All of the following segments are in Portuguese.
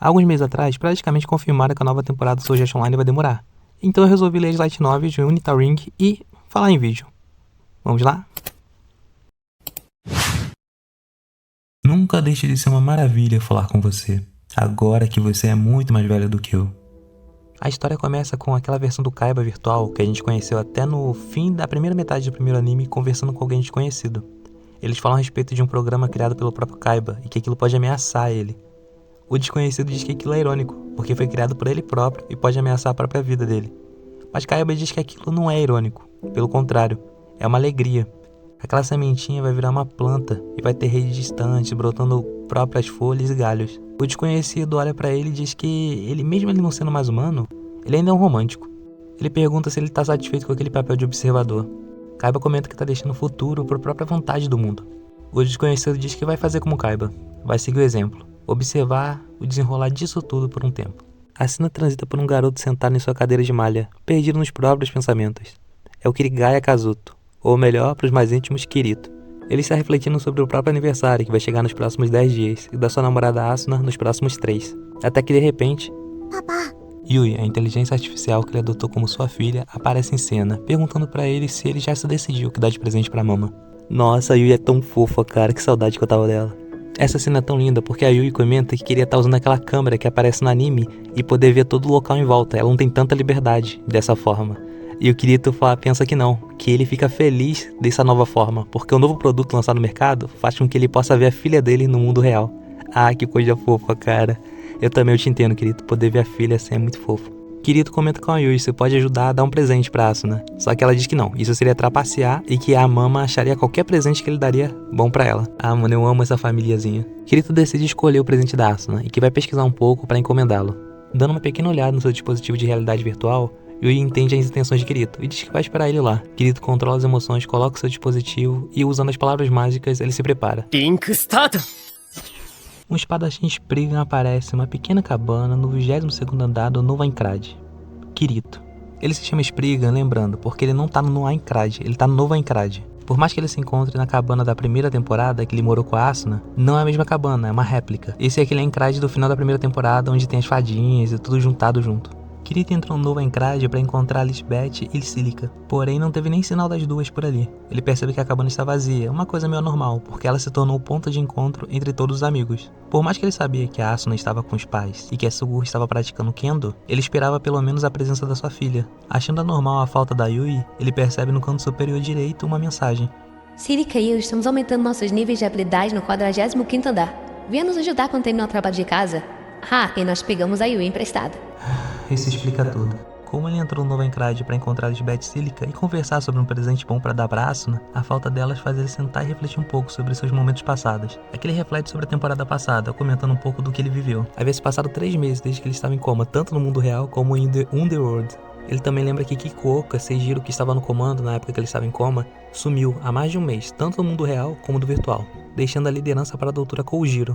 Alguns meses atrás, praticamente confirmaram que a nova temporada do Sword Art Online vai demorar. Então eu resolvi ler as light novels de Unital Ring e falar em vídeo. Vamos lá? Nunca deixe de ser uma maravilha falar com você, agora que você é muito mais velha do que eu. A história começa com aquela versão do Kaiba virtual que a gente conheceu até no fim da primeira metade do primeiro anime, conversando com alguém desconhecido. Eles falam a respeito de um programa criado pelo próprio Kaiba e que aquilo pode ameaçar ele. O desconhecido diz que aquilo é irônico, porque foi criado por ele próprio e pode ameaçar a própria vida dele. Mas Kaiba diz que aquilo não é irônico, pelo contrário, é uma alegria. Aquela sementinha vai virar uma planta e vai ter redes distantes, brotando próprias folhas e galhos. O desconhecido olha pra ele e diz que ele, mesmo ele não sendo mais humano, ele ainda é um romântico. Ele pergunta se ele tá satisfeito com aquele papel de observador. Kaiba comenta que tá deixando o futuro por própria vontade do mundo. O desconhecido diz que vai fazer como Kaiba, vai seguir o exemplo, observar o desenrolar disso tudo por um tempo. A cena transita por um garoto sentado em sua cadeira de malha, perdido nos próprios pensamentos. É o Kirigaya Kazuto, ou melhor, para os mais íntimos, Kirito. Ele está refletindo sobre o próprio aniversário, que vai chegar nos próximos 10 dias, e da sua namorada Asuna nos próximos 3. Até que de repente, Papá. Yui, a inteligência artificial que ele adotou como sua filha, aparece em cena, perguntando pra ele se ele já se decidiu o que dá de presente pra mama. Nossa, a Yui é tão fofa, cara, que saudade que eu tava dela. Essa cena é tão linda porque a Yui comenta que queria estar usando aquela câmera que aparece no anime e poder ver todo o local em volta. Ela não tem tanta liberdade dessa forma. E o Kirito pensa que não, que ele fica feliz dessa nova forma, porque o novo produto lançado no mercado faz com que ele possa ver a filha dele no mundo real. Ah, que coisa fofa, cara. Eu também te entendo, Kirito, poder ver a filha assim é muito fofo. Kirito comenta com a Yui se pode ajudar a dar um presente pra Asuna, só que ela diz que não, isso seria trapacear e que a mama acharia qualquer presente que ele daria bom pra ela. Ah, mano, eu amo essa famíliazinha. Kirito decide escolher o presente da Asuna e que vai pesquisar um pouco pra encomendá-lo. Dando uma pequena olhada no seu dispositivo de realidade virtual, Yui entende as intenções de Kirito e diz que vai esperar ele lá. Kirito controla as emoções, coloca o seu dispositivo e, usando as palavras mágicas, ele se prepara. Link Start! Um espadachim Spriggan aparece em uma pequena cabana no 22º andar do Novo Aincrad. Kirito. Ele se chama Spriggan, lembrando, porque ele não tá no Aincrad, ele tá no Novo Aincrad. Por mais que ele se encontre na cabana da primeira temporada, que ele morou com a Asuna, não é a mesma cabana, é uma réplica. Esse é aquele Aincrad do final da primeira temporada, onde tem as fadinhas e tudo juntado junto. Kirito entrou no Novo Aincrad para encontrar Lisbeth e Silica, porém não teve nem sinal das duas por ali. Ele percebe que a cabana está vazia, uma coisa meio anormal, porque ela se tornou o ponto de encontro entre todos os amigos. Por mais que ele sabia que a Asuna estava com os pais e que a Suguru estava praticando Kendo, ele esperava pelo menos a presença da sua filha. Achando anormal a falta da Yui, ele percebe no canto superior direito uma mensagem. Silica e eu estamos aumentando nossos níveis de habilidade no 45º andar. Venha nos ajudar quando terminar o trabalho de casa. Ah, e nós pegamos a Yui emprestada. Isso explica tudo. Como ele entrou no Novo Aincrad para encontrar Lisbeth e Silica e conversar sobre um presente bom para dar pra Asuna, a falta delas faz ele sentar e refletir um pouco sobre seus momentos passados. Aqui ele reflete sobre a temporada passada, comentando um pouco do que ele viveu. Havia se passado 3 meses desde que ele estava em coma, tanto no mundo real como em The Underworld. Ele também lembra que Kikuoka, Seijiro, que estava no comando na época que ele estava em coma, sumiu há mais de um mês, tanto no mundo real como do virtual, deixando a liderança para a doutora Koujiro.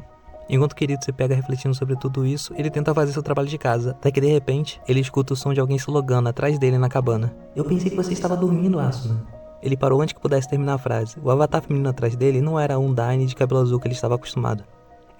Enquanto o Kirito se pega refletindo sobre tudo isso, ele tenta fazer seu trabalho de casa, até que de repente, ele escuta o som de alguém slogando atrás dele na cabana. Eu pensei que você estava dormindo, Asuna. Ele parou antes que pudesse terminar a frase. O avatar feminino atrás dele não era a Undyne de cabelo azul que ele estava acostumado.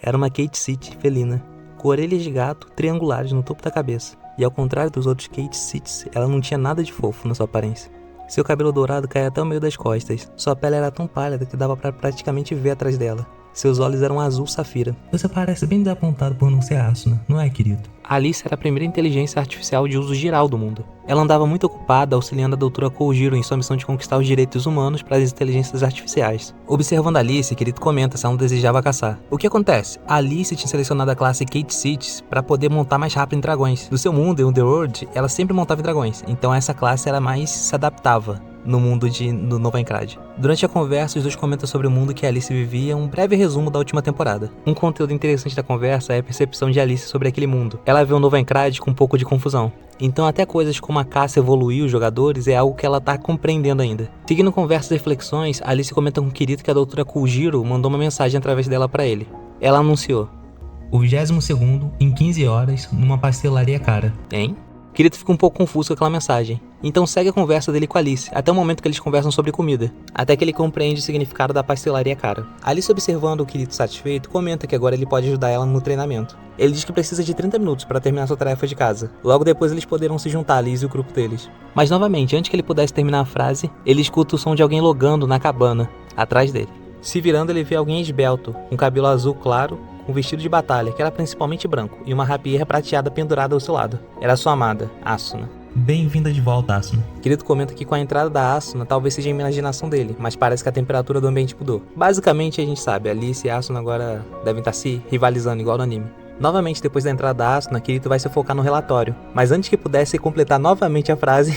Era uma Kate City felina, com orelhas de gato triangulares no topo da cabeça. E ao contrário dos outros Kate Cities, ela não tinha nada de fofo na sua aparência. Seu cabelo dourado caía até o meio das costas. Sua pele era tão pálida que dava pra praticamente ver atrás dela. Seus olhos eram azul safira. Você parece bem desapontado por não ser Asuna, não é, querido? Alice era a primeira inteligência artificial de uso geral do mundo. Ela andava muito ocupada auxiliando a doutora Koujiro em sua missão de conquistar os direitos humanos para as inteligências artificiais. Observando Alice, Kirito comenta se ela não desejava caçar. O que acontece? Alice tinha selecionado a classe Kate Cities para poder montar mais rápido em dragões. No seu mundo, em Underworld, ela sempre montava em dragões, então essa classe era mais se adaptava no mundo do Novo Aincrad. Durante a conversa, os dois comentam sobre o mundo que Alice vivia, um breve resumo da última temporada. Um conteúdo interessante da conversa é a percepção de Alice sobre aquele mundo. Ela vê o Novo Aincrad com um pouco de confusão. Então até coisas como a caça evoluir os jogadores é algo que ela tá compreendendo ainda. Seguindo conversas e reflexões, Alice comenta com o Kirito que a doutora Koujiro mandou uma mensagem através dela para ele. Ela anunciou: o 22º, em 15 horas, numa pastelaria cara. Hein? Kirito fica um pouco confuso com aquela mensagem. Então segue a conversa dele com Alice, até o momento que eles conversam sobre comida, até que ele compreende o significado da pastelaria cara. Alice, observando o Kirito satisfeito, comenta que agora ele pode ajudar ela no treinamento. Ele diz que precisa de 30 minutos para terminar sua tarefa de casa. Logo depois eles poderão se juntar, Alice e o grupo deles. Mas novamente, antes que ele pudesse terminar a frase, ele escuta o som de alguém logando na cabana, atrás dele. Se virando, ele vê alguém esbelto, com cabelo azul claro, com vestido de batalha, que era principalmente branco, e uma rapieira prateada pendurada ao seu lado. Era sua amada, Asuna. Bem-vinda de volta, Asuna. Kirito comenta que com a entrada da Asuna talvez seja a imaginação dele, mas parece que a temperatura do ambiente mudou. Basicamente a gente sabe, Alice e Asuna agora devem estar se rivalizando igual no anime. Novamente, depois da entrada da Asuna, Kirito vai se focar no relatório, mas antes que pudesse completar novamente a frase...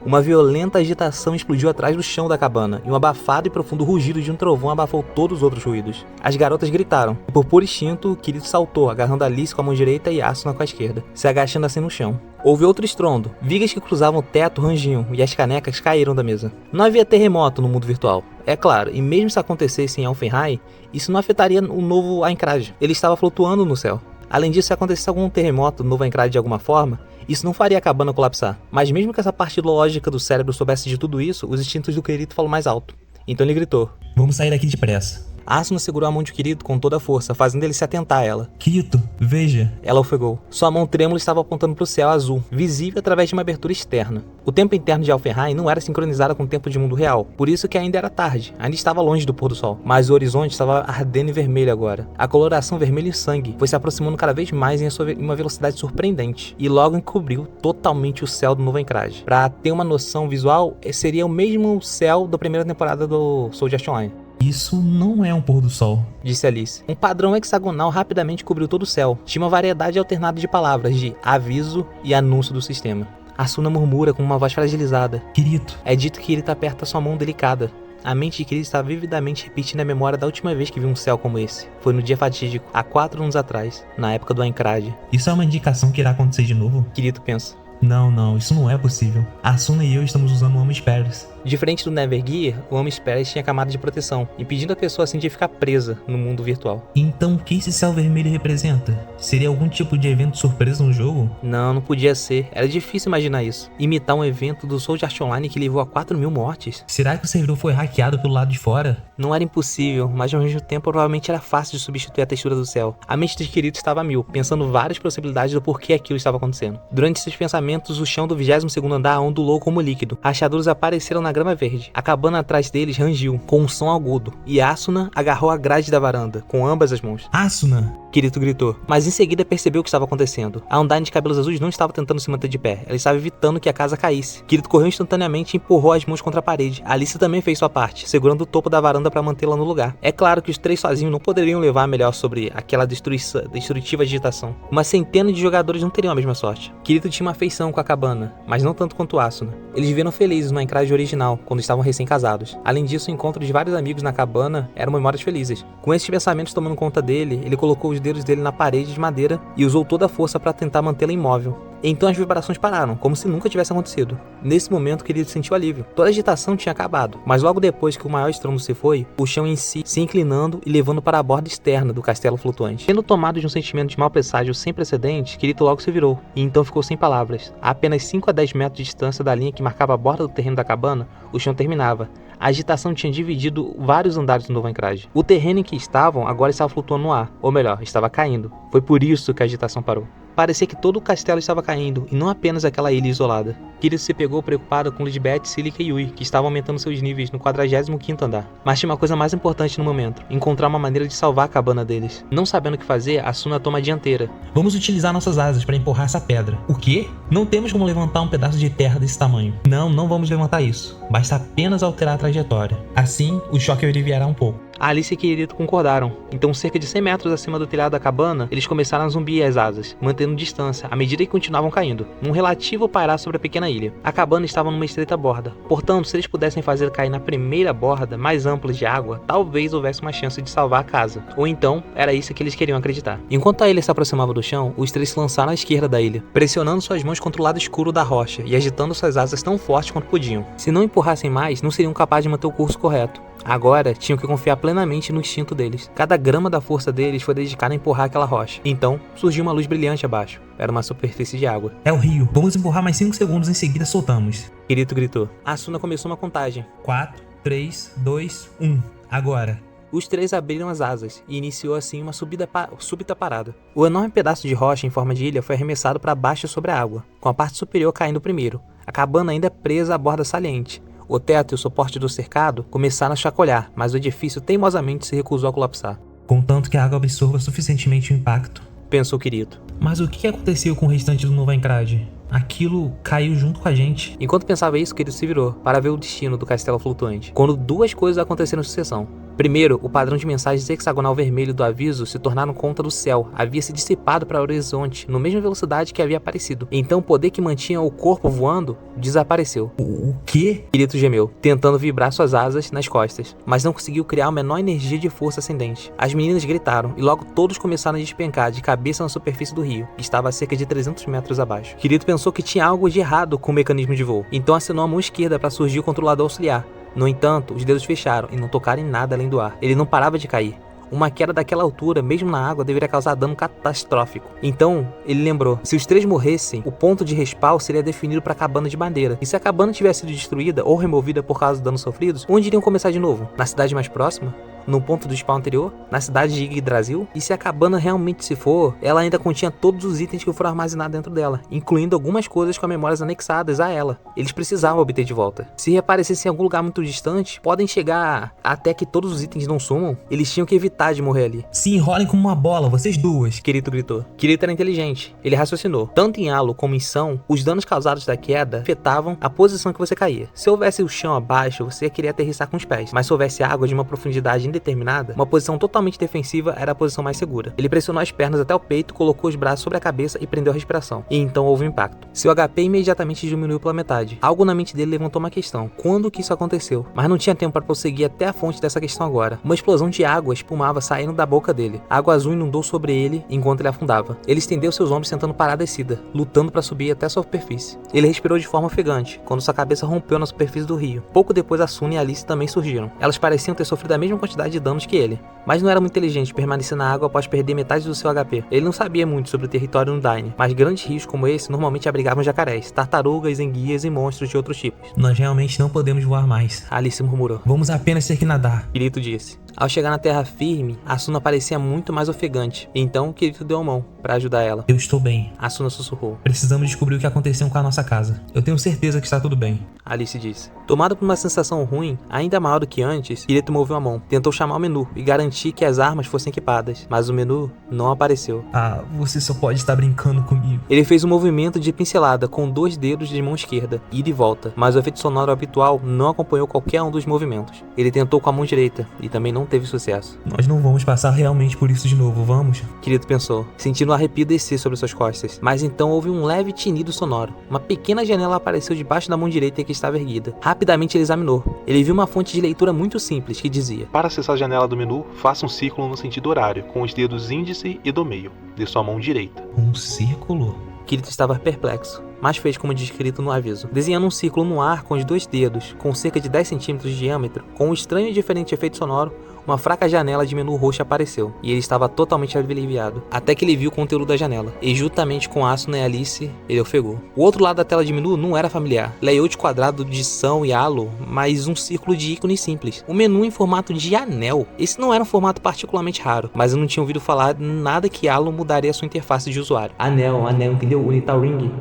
Uma violenta agitação explodiu atrás do chão da cabana, e um abafado e profundo rugido de um trovão abafou todos os outros ruídos. As garotas gritaram, e por puro instinto, Kirito saltou, agarrando Alice com a mão direita e Asuna com a esquerda, se agachando assim no chão. Houve outro estrondo, vigas que cruzavam o teto rangiam, e as canecas caíram da mesa. Não havia terremoto no mundo virtual. É claro, e mesmo se acontecesse em Alfenheim, isso não afetaria o novo Aincrad. Ele estava flutuando no céu. Além disso, se acontecesse algum terremoto no novo Aincrad de alguma forma, isso não faria a cabana colapsar. Mas mesmo que essa parte lógica do cérebro soubesse de tudo isso, os instintos do Kirito falam mais alto. Então ele gritou. Vamos sair daqui depressa. Asuna segurou a mão de Kirito com toda a força, fazendo ele se atentar a ela. Kirito, veja. Ela ofegou. Sua mão trêmula estava apontando para o céu azul, visível através de uma abertura externa. O tempo interno de Alfenheim não era sincronizado com o tempo de mundo real, por isso que ainda era tarde, ainda estava longe do pôr do sol. Mas o horizonte estava ardendo em vermelho agora. A coloração vermelha e sangue foi se aproximando cada vez mais em uma velocidade surpreendente, e logo encobriu totalmente o céu do novo Aincrad. Para ter uma noção visual, seria o mesmo céu da primeira temporada do Sword Art Online. Isso não é um pôr do sol, disse Alice. Um padrão hexagonal rapidamente cobriu todo o céu. Tinha uma variedade alternada de palavras de aviso e anúncio do sistema. Asuna murmura com uma voz fragilizada. Kirito. É dito que Kirito aperta sua mão delicada. A mente de Kirito está vividamente repetindo a memória da última vez que viu um céu como esse. Foi no dia fatídico, há 4 anos atrás, na época do Aincrad. Isso é uma indicação que irá acontecer de novo? Kirito pensa. Não, isso não é possível. Asuna e eu estamos usando o Amo Sparrows. Diferente do Nevergear, o Amo Sparrows tinha camada de proteção, impedindo a pessoa assim de ficar presa no mundo virtual. Então o que esse céu vermelho representa? Seria algum tipo de evento surpresa no jogo? Não podia ser. Era difícil imaginar isso. Imitar um evento do Sword Art Online que levou a 4.000 mortes. Será que o servidor foi hackeado pelo lado de fora? Não era impossível, mas ao mesmo tempo provavelmente era fácil de substituir a textura do céu. A mente de Kirito estava a mil, pensando várias possibilidades do porquê aquilo estava acontecendo. Durante esses pensamentos, o chão do 22º andar ondulou como líquido. Rachaduras apareceram na grama verde. A cabana atrás deles rangiu, com um som agudo, e Asuna agarrou a grade da varanda, com ambas as mãos. Asuna! Kirito gritou, mas em seguida percebeu o que estava acontecendo. A Undyne de cabelos azuis não estava tentando se manter de pé, ela estava evitando que a casa caísse. Kirito correu instantaneamente e empurrou as mãos contra a parede. Alice também fez sua parte, segurando o topo da varanda para mantê-la no lugar. É claro que os três sozinhos não poderiam levar melhor sobre aquela destrutiva agitação. Uma centena de jogadores não teriam a mesma sorte. Kirito tinha uma afeição com a cabana, mas não tanto quanto Asuna. Eles viveram felizes no Aincrad original, quando estavam recém-casados. Além disso, o encontro de vários amigos na cabana eram memórias felizes. Com esses pensamentos tomando conta dele, ele colocou os dedos dele na parede de madeira e usou toda a força para tentar mantê-la imóvel. Então as vibrações pararam, como se nunca tivesse acontecido. Nesse momento, Kirito sentiu alívio. Toda a agitação tinha acabado, mas logo depois que o maior estrondo se foi, o chão em si se inclinando e levando para a borda externa do castelo flutuante. Sendo tomado de um sentimento de mau presságio sem precedentes, Kirito logo se virou, e então ficou sem palavras. A apenas 5 a 10 metros de distância da linha que marcava a borda do terreno da cabana, o chão terminava. A agitação tinha dividido vários andares do novo Aincrad. O terreno em que estavam agora estava flutuando no ar, ou melhor, estava caindo. Foi por isso que a agitação parou. Parecia que todo o castelo estava caindo, e não apenas aquela ilha isolada. Kirito se pegou preocupado com Lisbeth, Cílica e Yui, que estavam aumentando seus níveis no 45º andar. Mas tinha uma coisa mais importante no momento, encontrar uma maneira de salvar a cabana deles. Não sabendo o que fazer, Asuna toma a dianteira. Vamos utilizar nossas asas para empurrar essa pedra. O quê? Não temos como levantar um pedaço de terra desse tamanho. Não vamos levantar isso. Basta apenas alterar a trajetória. Assim, o choque aliviará um pouco. Alice e Kirito concordaram, então cerca de 100 metros acima do telhado da cabana, eles começaram a zumbir as asas, mantendo distância à medida que continuavam caindo, num relativo pairar sobre a pequena ilha. A cabana estava numa estreita borda, portanto, se eles pudessem fazer cair na primeira borda mais ampla de água, talvez houvesse uma chance de salvar a casa, ou então, era isso que eles queriam acreditar. Enquanto a ilha se aproximava do chão, os três se lançaram à esquerda da ilha, pressionando suas mãos contra o lado escuro da rocha e agitando suas asas tão forte quanto podiam. Se não empurrassem mais, não seriam capazes de manter o curso correto. Agora, tinham que confiar plenamente no instinto deles. Cada grama da força deles foi dedicada a empurrar aquela rocha. Então, surgiu uma luz brilhante abaixo. Era uma superfície de água. É o rio. Vamos empurrar mais 5 segundos, em seguida soltamos. Kirito gritou. Asuna começou uma contagem. 4, 3, 2, 1. Agora. Os três abriram as asas e iniciou assim uma súbita parada. O enorme pedaço de rocha em forma de ilha foi arremessado para baixo sobre a água, com a parte superior caindo primeiro, a cabana ainda presa à borda saliente. O teto e o suporte do cercado começaram a chacoalhar, mas o edifício teimosamente se recusou a colapsar. Contanto que a água absorva suficientemente o impacto. Pensou Kirito. Mas o que aconteceu com o restante do Nova Encrade? Aquilo caiu junto com a gente. Enquanto pensava isso, Kirito se virou para ver o destino do castelo flutuante, quando duas coisas aconteceram em sucessão. Primeiro, o padrão de mensagens hexagonal vermelho do aviso se tornaram conta do céu, havia se dissipado para o horizonte, na mesma velocidade que havia aparecido. Então o poder que mantinha o corpo voando desapareceu. O quê? Kirito gemeu, tentando vibrar suas asas nas costas, mas não conseguiu criar a menor energia de força ascendente. As meninas gritaram e logo todos começaram a despencar de cabeça na superfície do rio, que estava a cerca de 300 metros abaixo. Kirito pensou que tinha algo de errado com o mecanismo de voo, então acenou a mão esquerda para surgir o controlador auxiliar. No entanto, os dedos fecharam e não tocaram em nada além do ar. Ele não parava de cair. Uma queda daquela altura, mesmo na água, deveria causar dano catastrófico. Então, ele lembrou, se os três morressem, o ponto de respawn seria definido para a cabana de madeira. E se a cabana tivesse sido destruída ou removida por causa dos danos sofridos, onde iriam começar de novo? Na cidade mais próxima? No ponto do spawn anterior, na cidade de Yggdrasil? E se a cabana realmente se for, ela ainda continha todos os itens que foram armazenados dentro dela, incluindo algumas coisas com memórias anexadas a ela. Eles precisavam obter de volta. Se reaparecessem em algum lugar muito distante, podem chegar até que todos os itens não sumam. Eles tinham que evitar de morrer ali. Se enrolem como uma bola, vocês duas. Kirito gritou. Kirito era inteligente. Ele raciocinou. Tanto em halo como em São, os danos causados da queda afetavam a posição que você caía. Se houvesse o chão abaixo, você queria aterrissar com os pés. Mas se houvesse água de uma profundidade indeterminada, uma posição totalmente defensiva era a posição mais segura. Ele pressionou as pernas até o peito, colocou os braços sobre a cabeça e prendeu a respiração. E então houve um impacto. Seu HP imediatamente diminuiu pela metade. Algo na mente dele levantou uma questão. Quando que isso aconteceu? Mas não tinha tempo para prosseguir até a fonte dessa questão agora. Uma explosão de água espumava saindo da boca dele. A água azul inundou sobre ele enquanto ele afundava. Ele estendeu seus ombros tentando parar a descida, lutando para subir até a superfície. Ele respirou de forma ofegante, quando sua cabeça rompeu na superfície do rio. Pouco depois, Asuna e Alice também surgiram. Elas pareciam ter sofrido a mesma quantidade de danos que ele, mas não era muito inteligente permanecer na água após perder metade do seu HP. Ele não sabia muito sobre o território no Daine, mas grandes rios como esse normalmente abrigavam jacarés, tartarugas, enguias e monstros de outros tipos. Nós realmente não podemos voar mais. Alice murmurou. Vamos apenas ter que nadar. Kirito disse. Ao chegar na terra firme, Asuna parecia muito mais ofegante. Então Kirito deu a mão para ajudar ela. Eu estou bem. Asuna sussurrou. Precisamos descobrir o que aconteceu com a nossa casa. Eu tenho certeza que está tudo bem. Alice disse. Tomado por uma sensação ruim, ainda maior do que antes, Kirito moveu a mão. Tentou chamar o menu e garantir que as armas fossem equipadas, mas o menu não apareceu. Ah, você só pode estar brincando comigo. Ele fez um movimento de pincelada com 2 dedos de mão esquerda, ida e volta, mas o efeito sonoro habitual não acompanhou qualquer um dos movimentos. Ele tentou com a mão direita e também não teve sucesso. Nós não vamos passar realmente por isso de novo, vamos? Kirito pensou, sentindo um arrepio descer sobre suas costas. Mas então houve um leve tinido sonoro. Uma pequena janela apareceu debaixo da mão direita que estava erguida. Rapidamente ele examinou. Ele viu uma fonte de leitura muito simples que dizia: para acessar a janela do menu, faça um círculo no sentido horário, com os dedos índice e do meio, de sua mão direita. Um círculo? Kirito estava perplexo, mas fez como descrito no aviso, desenhando um círculo no ar com os 2 dedos, com cerca de 10 centímetros de diâmetro. Com um estranho e diferente efeito sonoro, uma fraca janela de menu roxo apareceu, e ele estava totalmente aliviado, até que ele viu o conteúdo da janela, e juntamente com Asuna e Alice, ele ofegou. O outro lado da tela de menu não era familiar, layout quadrado de São e Halo, mas um círculo de ícones simples. Um menu em formato de anel. Esse não era um formato particularmente raro, mas eu não tinha ouvido falar nada que Halo mudaria a sua interface de usuário. Anel, entendeu? Unital Ring.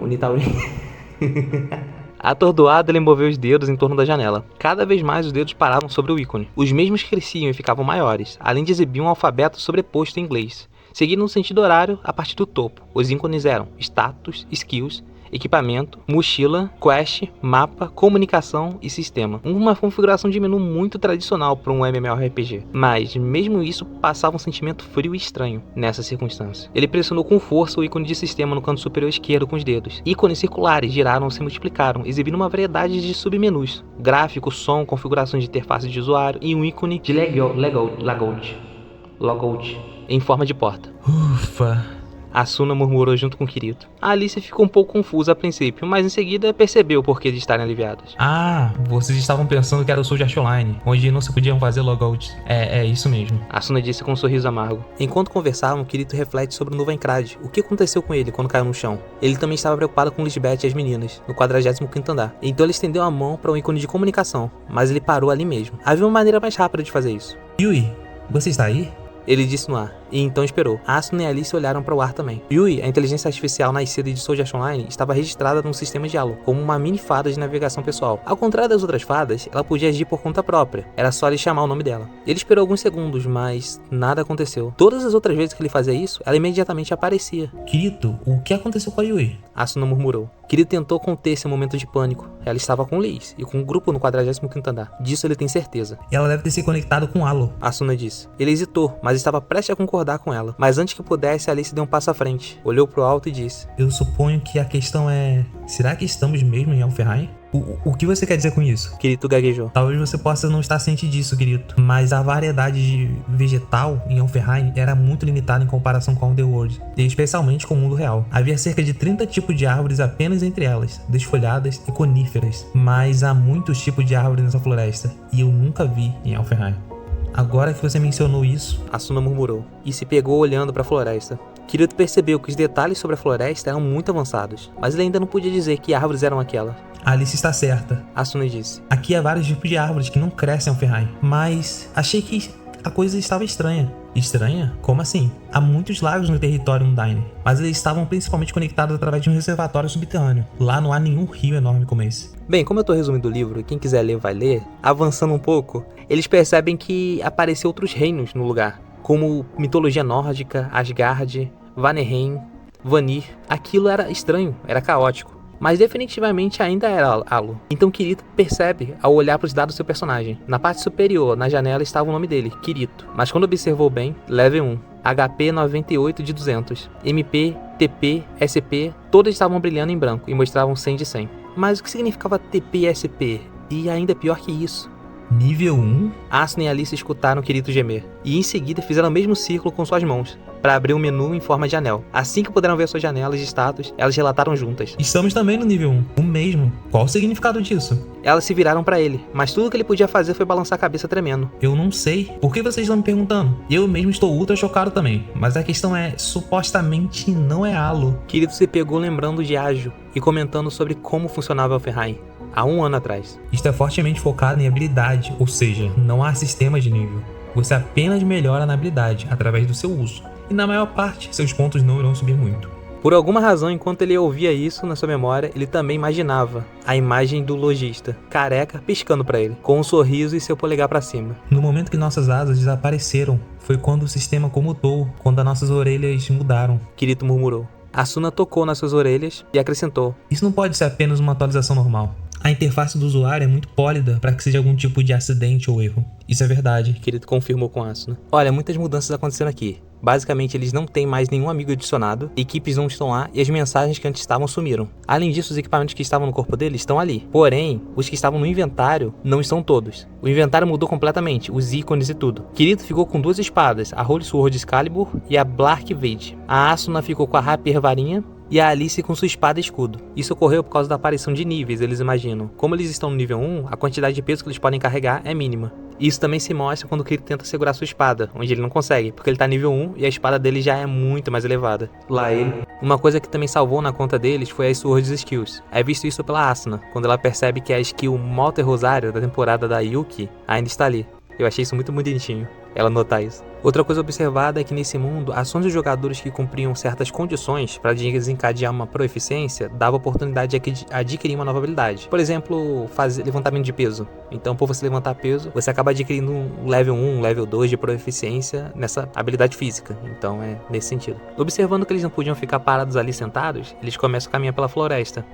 Atordoado, ele moveu os dedos em torno da janela. Cada vez mais os dedos paravam sobre o ícone. Os mesmos cresciam e ficavam maiores, além de exibir um alfabeto sobreposto em inglês, seguindo no sentido horário a partir do topo. Os ícones eram status, skills, equipamento, mochila, quest, mapa, comunicação e sistema. Uma configuração de menu muito tradicional para um MMORPG. Mas, mesmo isso, passava um sentimento frio e estranho nessa circunstância. Ele pressionou com força o ícone de sistema no canto superior esquerdo com os dedos. Ícones circulares giraram e se multiplicaram, exibindo uma variedade de submenus: gráfico, som, configurações de interface de usuário e um ícone de logout em forma de porta. Ufa! Asuna murmurou junto com Kirito. A Alice ficou um pouco confusa a princípio, mas em seguida percebeu o porquê de estarem aliviadas. Ah, vocês estavam pensando que era o Sword Art Online, onde não se podiam fazer logout. É isso mesmo. Asuna disse com um sorriso amargo. Enquanto conversavam, Kirito reflete sobre o novo Aincrad. O que aconteceu com ele quando caiu no chão? Ele também estava preocupado com Lisbeth e as meninas, no 45º andar. Então ele estendeu a mão para um ícone de comunicação, mas ele parou ali mesmo. Havia uma maneira mais rápida de fazer isso. Yui, você está aí? Ele disse no ar, e então esperou. Asuna e Alice olharam para o ar também. Yui, a inteligência artificial nascida de Sword Art Online, estava registrada no sistema de Halo, como uma mini fada de navegação pessoal. Ao contrário das outras fadas, ela podia agir por conta própria. Era só ele chamar o nome dela. Ele esperou alguns segundos, mas nada aconteceu. Todas as outras vezes que ele fazia isso, ela imediatamente aparecia. Kirito, o que aconteceu com a Yui? Asuna murmurou. Kirito tentou conter seu momento de pânico. Ela estava com Liz e com um grupo no 45º andar. Disso ele tem certeza. Ela deve ter se conectado com Halo. Asuna disse. Ele hesitou, mas estava prestes a concordar com ela. Mas antes que pudesse, Alice deu um passo à frente. Olhou pro alto e disse. Eu suponho que a questão é... Será que estamos mesmo em Alfheim? O que você quer dizer com isso? Kirito gaguejou. Talvez você possa não estar ciente disso, Kirito, mas a variedade de vegetal em Alfheim era muito limitada em comparação com Underworld, e especialmente com o mundo real. Havia cerca de 30 tipos de árvores apenas entre elas, desfolhadas e coníferas, mas há muitos tipos de árvores nessa floresta, e eu nunca vi em Alfheim. Agora que você mencionou isso... Asuna murmurou, e se pegou olhando para a floresta. Kirito percebeu que os detalhes sobre a floresta eram muito avançados, mas ele ainda não podia dizer que árvores eram aquelas. Alice está certa. Asuna disse. Aqui há vários tipos de árvores que não crescem em Alfheim, mas achei que a coisa estava estranha. Estranha? Como assim? Há muitos lagos no território Undyne, mas eles estavam principalmente conectados através de um reservatório subterrâneo. Lá não há nenhum rio enorme como esse. Bem, como eu tô resumindo o livro, quem quiser ler vai ler, avançando um pouco, eles percebem que apareceram outros reinos no lugar, como mitologia nórdica, Asgard, Vanaheim, Vanir. Aquilo era estranho, era caótico. Mas definitivamente ainda era Halo. Então Kirito percebe ao olhar para os dados do seu personagem. Na parte superior, na janela, estava o nome dele, Kirito. Mas quando observou bem, level 1, HP 98 de 200, MP, TP, SP, todas estavam brilhando em branco e mostravam 100 de 100. Mas o que significava TP e SP? E ainda pior que isso. Nível 1? Asuna e Alice escutaram Kirito gemer, e em seguida fizeram o mesmo círculo com suas mãos, para abrir um menu em forma de anel. Assim que puderam ver suas janelas de status, elas relataram juntas. Estamos também no nível 1, o mesmo. Qual o significado disso? Elas se viraram para ele, mas tudo que ele podia fazer foi balançar a cabeça tremendo. Eu não sei. Por que vocês estão me perguntando? Eu mesmo estou ultra chocado também, mas a questão é, supostamente não é Halo. Kirito se pegou lembrando de Ágio e comentando sobre como funcionava Alfheim há um ano atrás. Isto é fortemente focado em habilidade, ou seja, não há sistema de nível. Você apenas melhora na habilidade através do seu uso, e na maior parte, seus pontos não irão subir muito. Por alguma razão, enquanto ele ouvia isso na sua memória, ele também imaginava a imagem do lojista, careca, piscando para ele, com um sorriso e seu polegar para cima. No momento que nossas asas desapareceram, foi quando o sistema comutou, quando as nossas orelhas mudaram. Kirito murmurou. Asuna tocou nas suas orelhas e acrescentou. Isso não pode ser apenas uma atualização normal. A interface do usuário é muito pólida para que seja algum tipo de acidente ou erro. Isso é verdade. Kirito confirmou com Asuna. Olha, muitas mudanças acontecendo aqui. Basicamente, eles não têm mais nenhum amigo adicionado, equipes não estão lá e as mensagens que antes estavam sumiram. Além disso, os equipamentos que estavam no corpo deles estão ali. Porém, os que estavam no inventário não estão todos. O inventário mudou completamente, os ícones e tudo. Kirito ficou com duas espadas, a Holy Sword Excalibur e a Blark Vade. A Asuna ficou com a Rapier Varinha e a Alice com sua espada e escudo. Isso ocorreu por causa da aparição de níveis, eles imaginam. Como eles estão no nível 1, a quantidade de peso que eles podem carregar é mínima. Isso também se mostra quando o Kirito tenta segurar sua espada, onde ele não consegue, porque ele tá nível 1 e a espada dele já é muito mais elevada. Lá ele. Uma coisa que também salvou na conta deles foi as Swords Skills. É visto isso pela Asuna, quando ela percebe que a skill Malter Rosário da temporada da Yuki ainda está ali. Eu achei isso muito bonitinho, ela notar isso. Outra coisa observada é que nesse mundo, ações dos jogadores que cumpriam certas condições para desencadear uma proeficiência dava oportunidade de adquirir uma nova habilidade. Por exemplo, fazer levantamento de peso. Então, por você levantar peso, você acaba adquirindo um level 1, um level 2 de proeficiência nessa habilidade física. Então, é nesse sentido. Observando que eles não podiam ficar parados ali sentados, eles começam a caminhar pela floresta.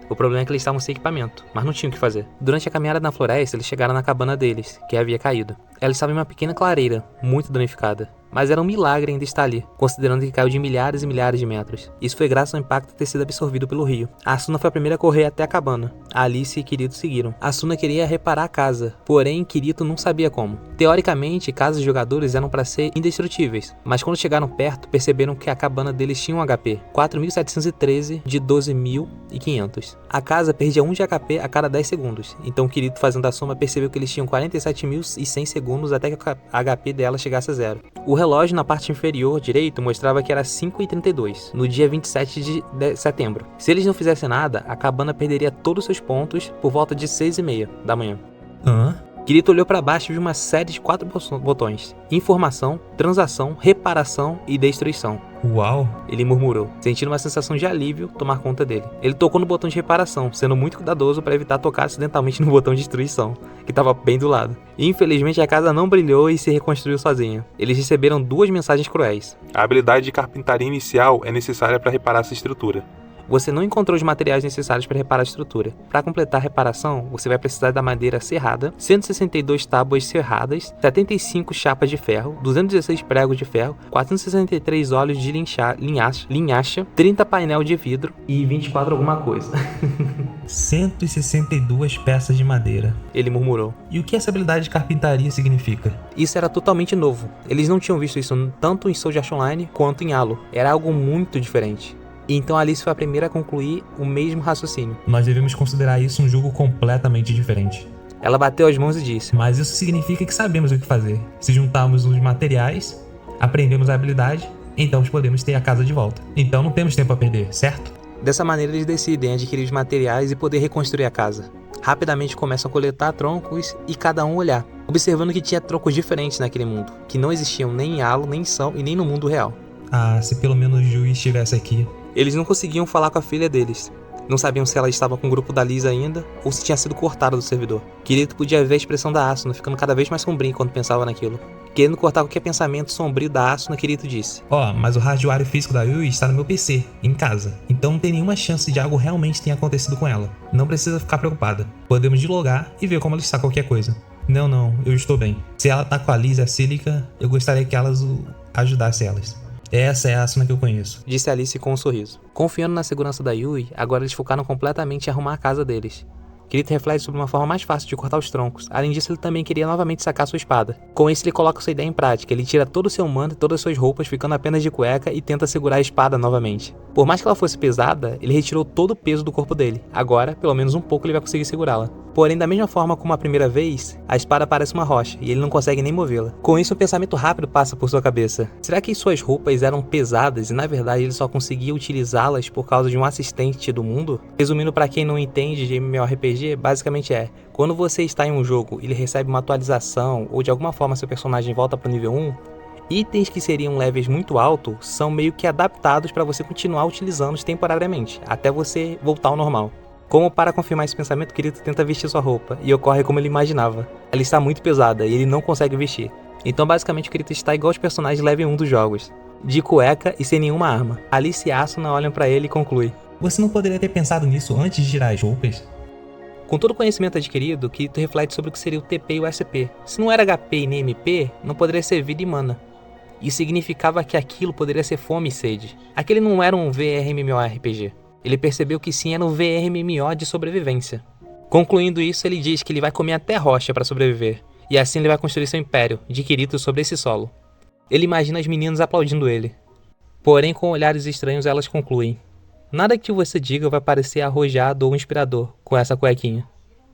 O problema é que eles estavam sem equipamento, mas não tinham o que fazer. Durante a caminhada na floresta, eles chegaram na cabana deles, que havia caído. Ela estava em uma pequena clareira, muito danificada. mas era um milagre ainda estar ali, considerando que caiu de milhares e milhares de metros. Isso foi graças ao impacto ter sido absorvido pelo rio. A Asuna foi a primeira a correr até a cabana. A Alice e Kirito seguiram. A Asuna queria reparar a casa, porém Kirito não sabia como. Teoricamente, casas de jogadores eram para ser indestrutíveis, mas quando chegaram perto, perceberam que a cabana deles tinha um HP, 4.713 de 12.500. A casa perdia 1 de HP a cada 10 segundos, então Kirito, fazendo a soma, percebeu que eles tinham 47.100 segundos até que a HP dela chegasse a zero. O relógio na parte inferior direito mostrava que era 5h32, no dia 27 de setembro. Se eles não fizessem nada, a cabana perderia todos os seus pontos por volta de 6h30 da manhã. Kirito olhou para baixo e viu uma série de 4 botões: informação, transação, reparação e destruição. Uau! Ele murmurou, sentindo uma sensação de alívio tomar conta dele. Ele tocou no botão de reparação, sendo muito cuidadoso para evitar tocar acidentalmente no botão de destruição, que estava bem do lado. E, infelizmente, a casa não brilhou e se reconstruiu sozinha. Eles receberam 2 mensagens cruéis. A habilidade de carpintaria inicial é necessária para reparar essa estrutura. Você não encontrou os materiais necessários para reparar a estrutura. Para completar a reparação, você vai precisar da madeira serrada, 162 tábuas serradas, 75 chapas de ferro, 216 pregos de ferro, 463 olhos de linhacha, 30 painel de vidro e 24 alguma coisa. 162 peças de madeira. Ele murmurou. E o que essa habilidade de carpintaria significa? Isso era totalmente novo. Eles não tinham visto isso tanto em Sword Art Online quanto em Halo. Era algo muito diferente. Então Alice foi a primeira a concluir o mesmo raciocínio. Nós devemos considerar isso um jogo completamente diferente. Ela bateu as mãos e disse: mas isso significa que sabemos o que fazer. Se juntarmos os materiais, aprendemos a habilidade, então podemos ter a casa de volta. Então não temos tempo a perder, certo? Dessa maneira eles decidem adquirir os materiais e poder reconstruir a casa. Rapidamente começam a coletar troncos e cada um olhar, observando que tinha troncos diferentes naquele mundo, que não existiam nem em Halo, nem em Sol e nem no mundo real. Ah, se pelo menos o Jui estivesse aqui. Eles não conseguiam falar com a filha deles. Não sabiam se ela estava com o grupo da Liz ainda ou se tinha sido cortada do servidor. Kirito podia ver a expressão da Asuna ficando cada vez mais sombria quando pensava naquilo. Querendo cortar qualquer pensamento sombrio da Asuna, Kirito disse: mas o hardware físico da Yui está no meu PC, em casa. Então não tem nenhuma chance de algo realmente tenha acontecido com ela. Não precisa ficar preocupada. Podemos deslogar e ver como ela está qualquer coisa. Não, eu estou bem. Se ela tá com a Liz e a Cílica, eu gostaria que elas ajudassem elas. Essa é a Asuna que eu conheço, disse Alice com um sorriso. Confiando na segurança da Yui, agora eles focaram completamente em arrumar a casa deles. Kirito reflete sobre uma forma mais fácil de cortar os troncos. Além disso, ele também queria novamente sacar sua espada. Com isso, ele coloca sua ideia em prática. Ele tira todo o seu manto e todas as suas roupas, ficando apenas de cueca, e tenta segurar a espada novamente. Por mais que ela fosse pesada, ele retirou todo o peso do corpo dele. Agora, pelo menos um pouco, ele vai conseguir segurá-la. Porém, da mesma forma como a primeira vez, a espada parece uma rocha, e ele não consegue nem movê-la. Com isso, um pensamento rápido passa por sua cabeça. Será que suas roupas eram pesadas e, na verdade, ele só conseguia utilizá-las por causa de um assistente do mundo? Resumindo, para quem não entende de MMORPG, basicamente quando você está em um jogo e ele recebe uma atualização, ou de alguma forma seu personagem volta para o nível 1, itens que seriam levels muito altos são meio que adaptados para você continuar utilizando-os temporariamente, até você voltar ao normal. Como para confirmar esse pensamento, Kirito tenta vestir sua roupa, e ocorre como ele imaginava. Ela está muito pesada, e ele não consegue vestir. Então basicamente o Kirito está igual aos personagens level 1 dos jogos, de cueca e sem nenhuma arma. Alice e Asuna olham para ele e conclui: você não poderia ter pensado nisso antes de tirar as roupas? Com todo o conhecimento adquirido, Kirito reflete sobre o que seria o TP e o SP. Se não era HP e nem MP, não poderia ser vida e mana. Isso significava que aquilo poderia ser fome e sede. Aquele não era um VRMMORPG. Ele percebeu que sim, era um VRMMO de sobrevivência. Concluindo isso, ele diz que ele vai comer até rocha para sobreviver, e assim ele vai construir seu império, de Kirito, sobre esse solo. Ele imagina as meninas aplaudindo ele. Porém, com olhares estranhos, elas concluem: nada que você diga vai parecer arrojado ou inspirador com essa cuequinha.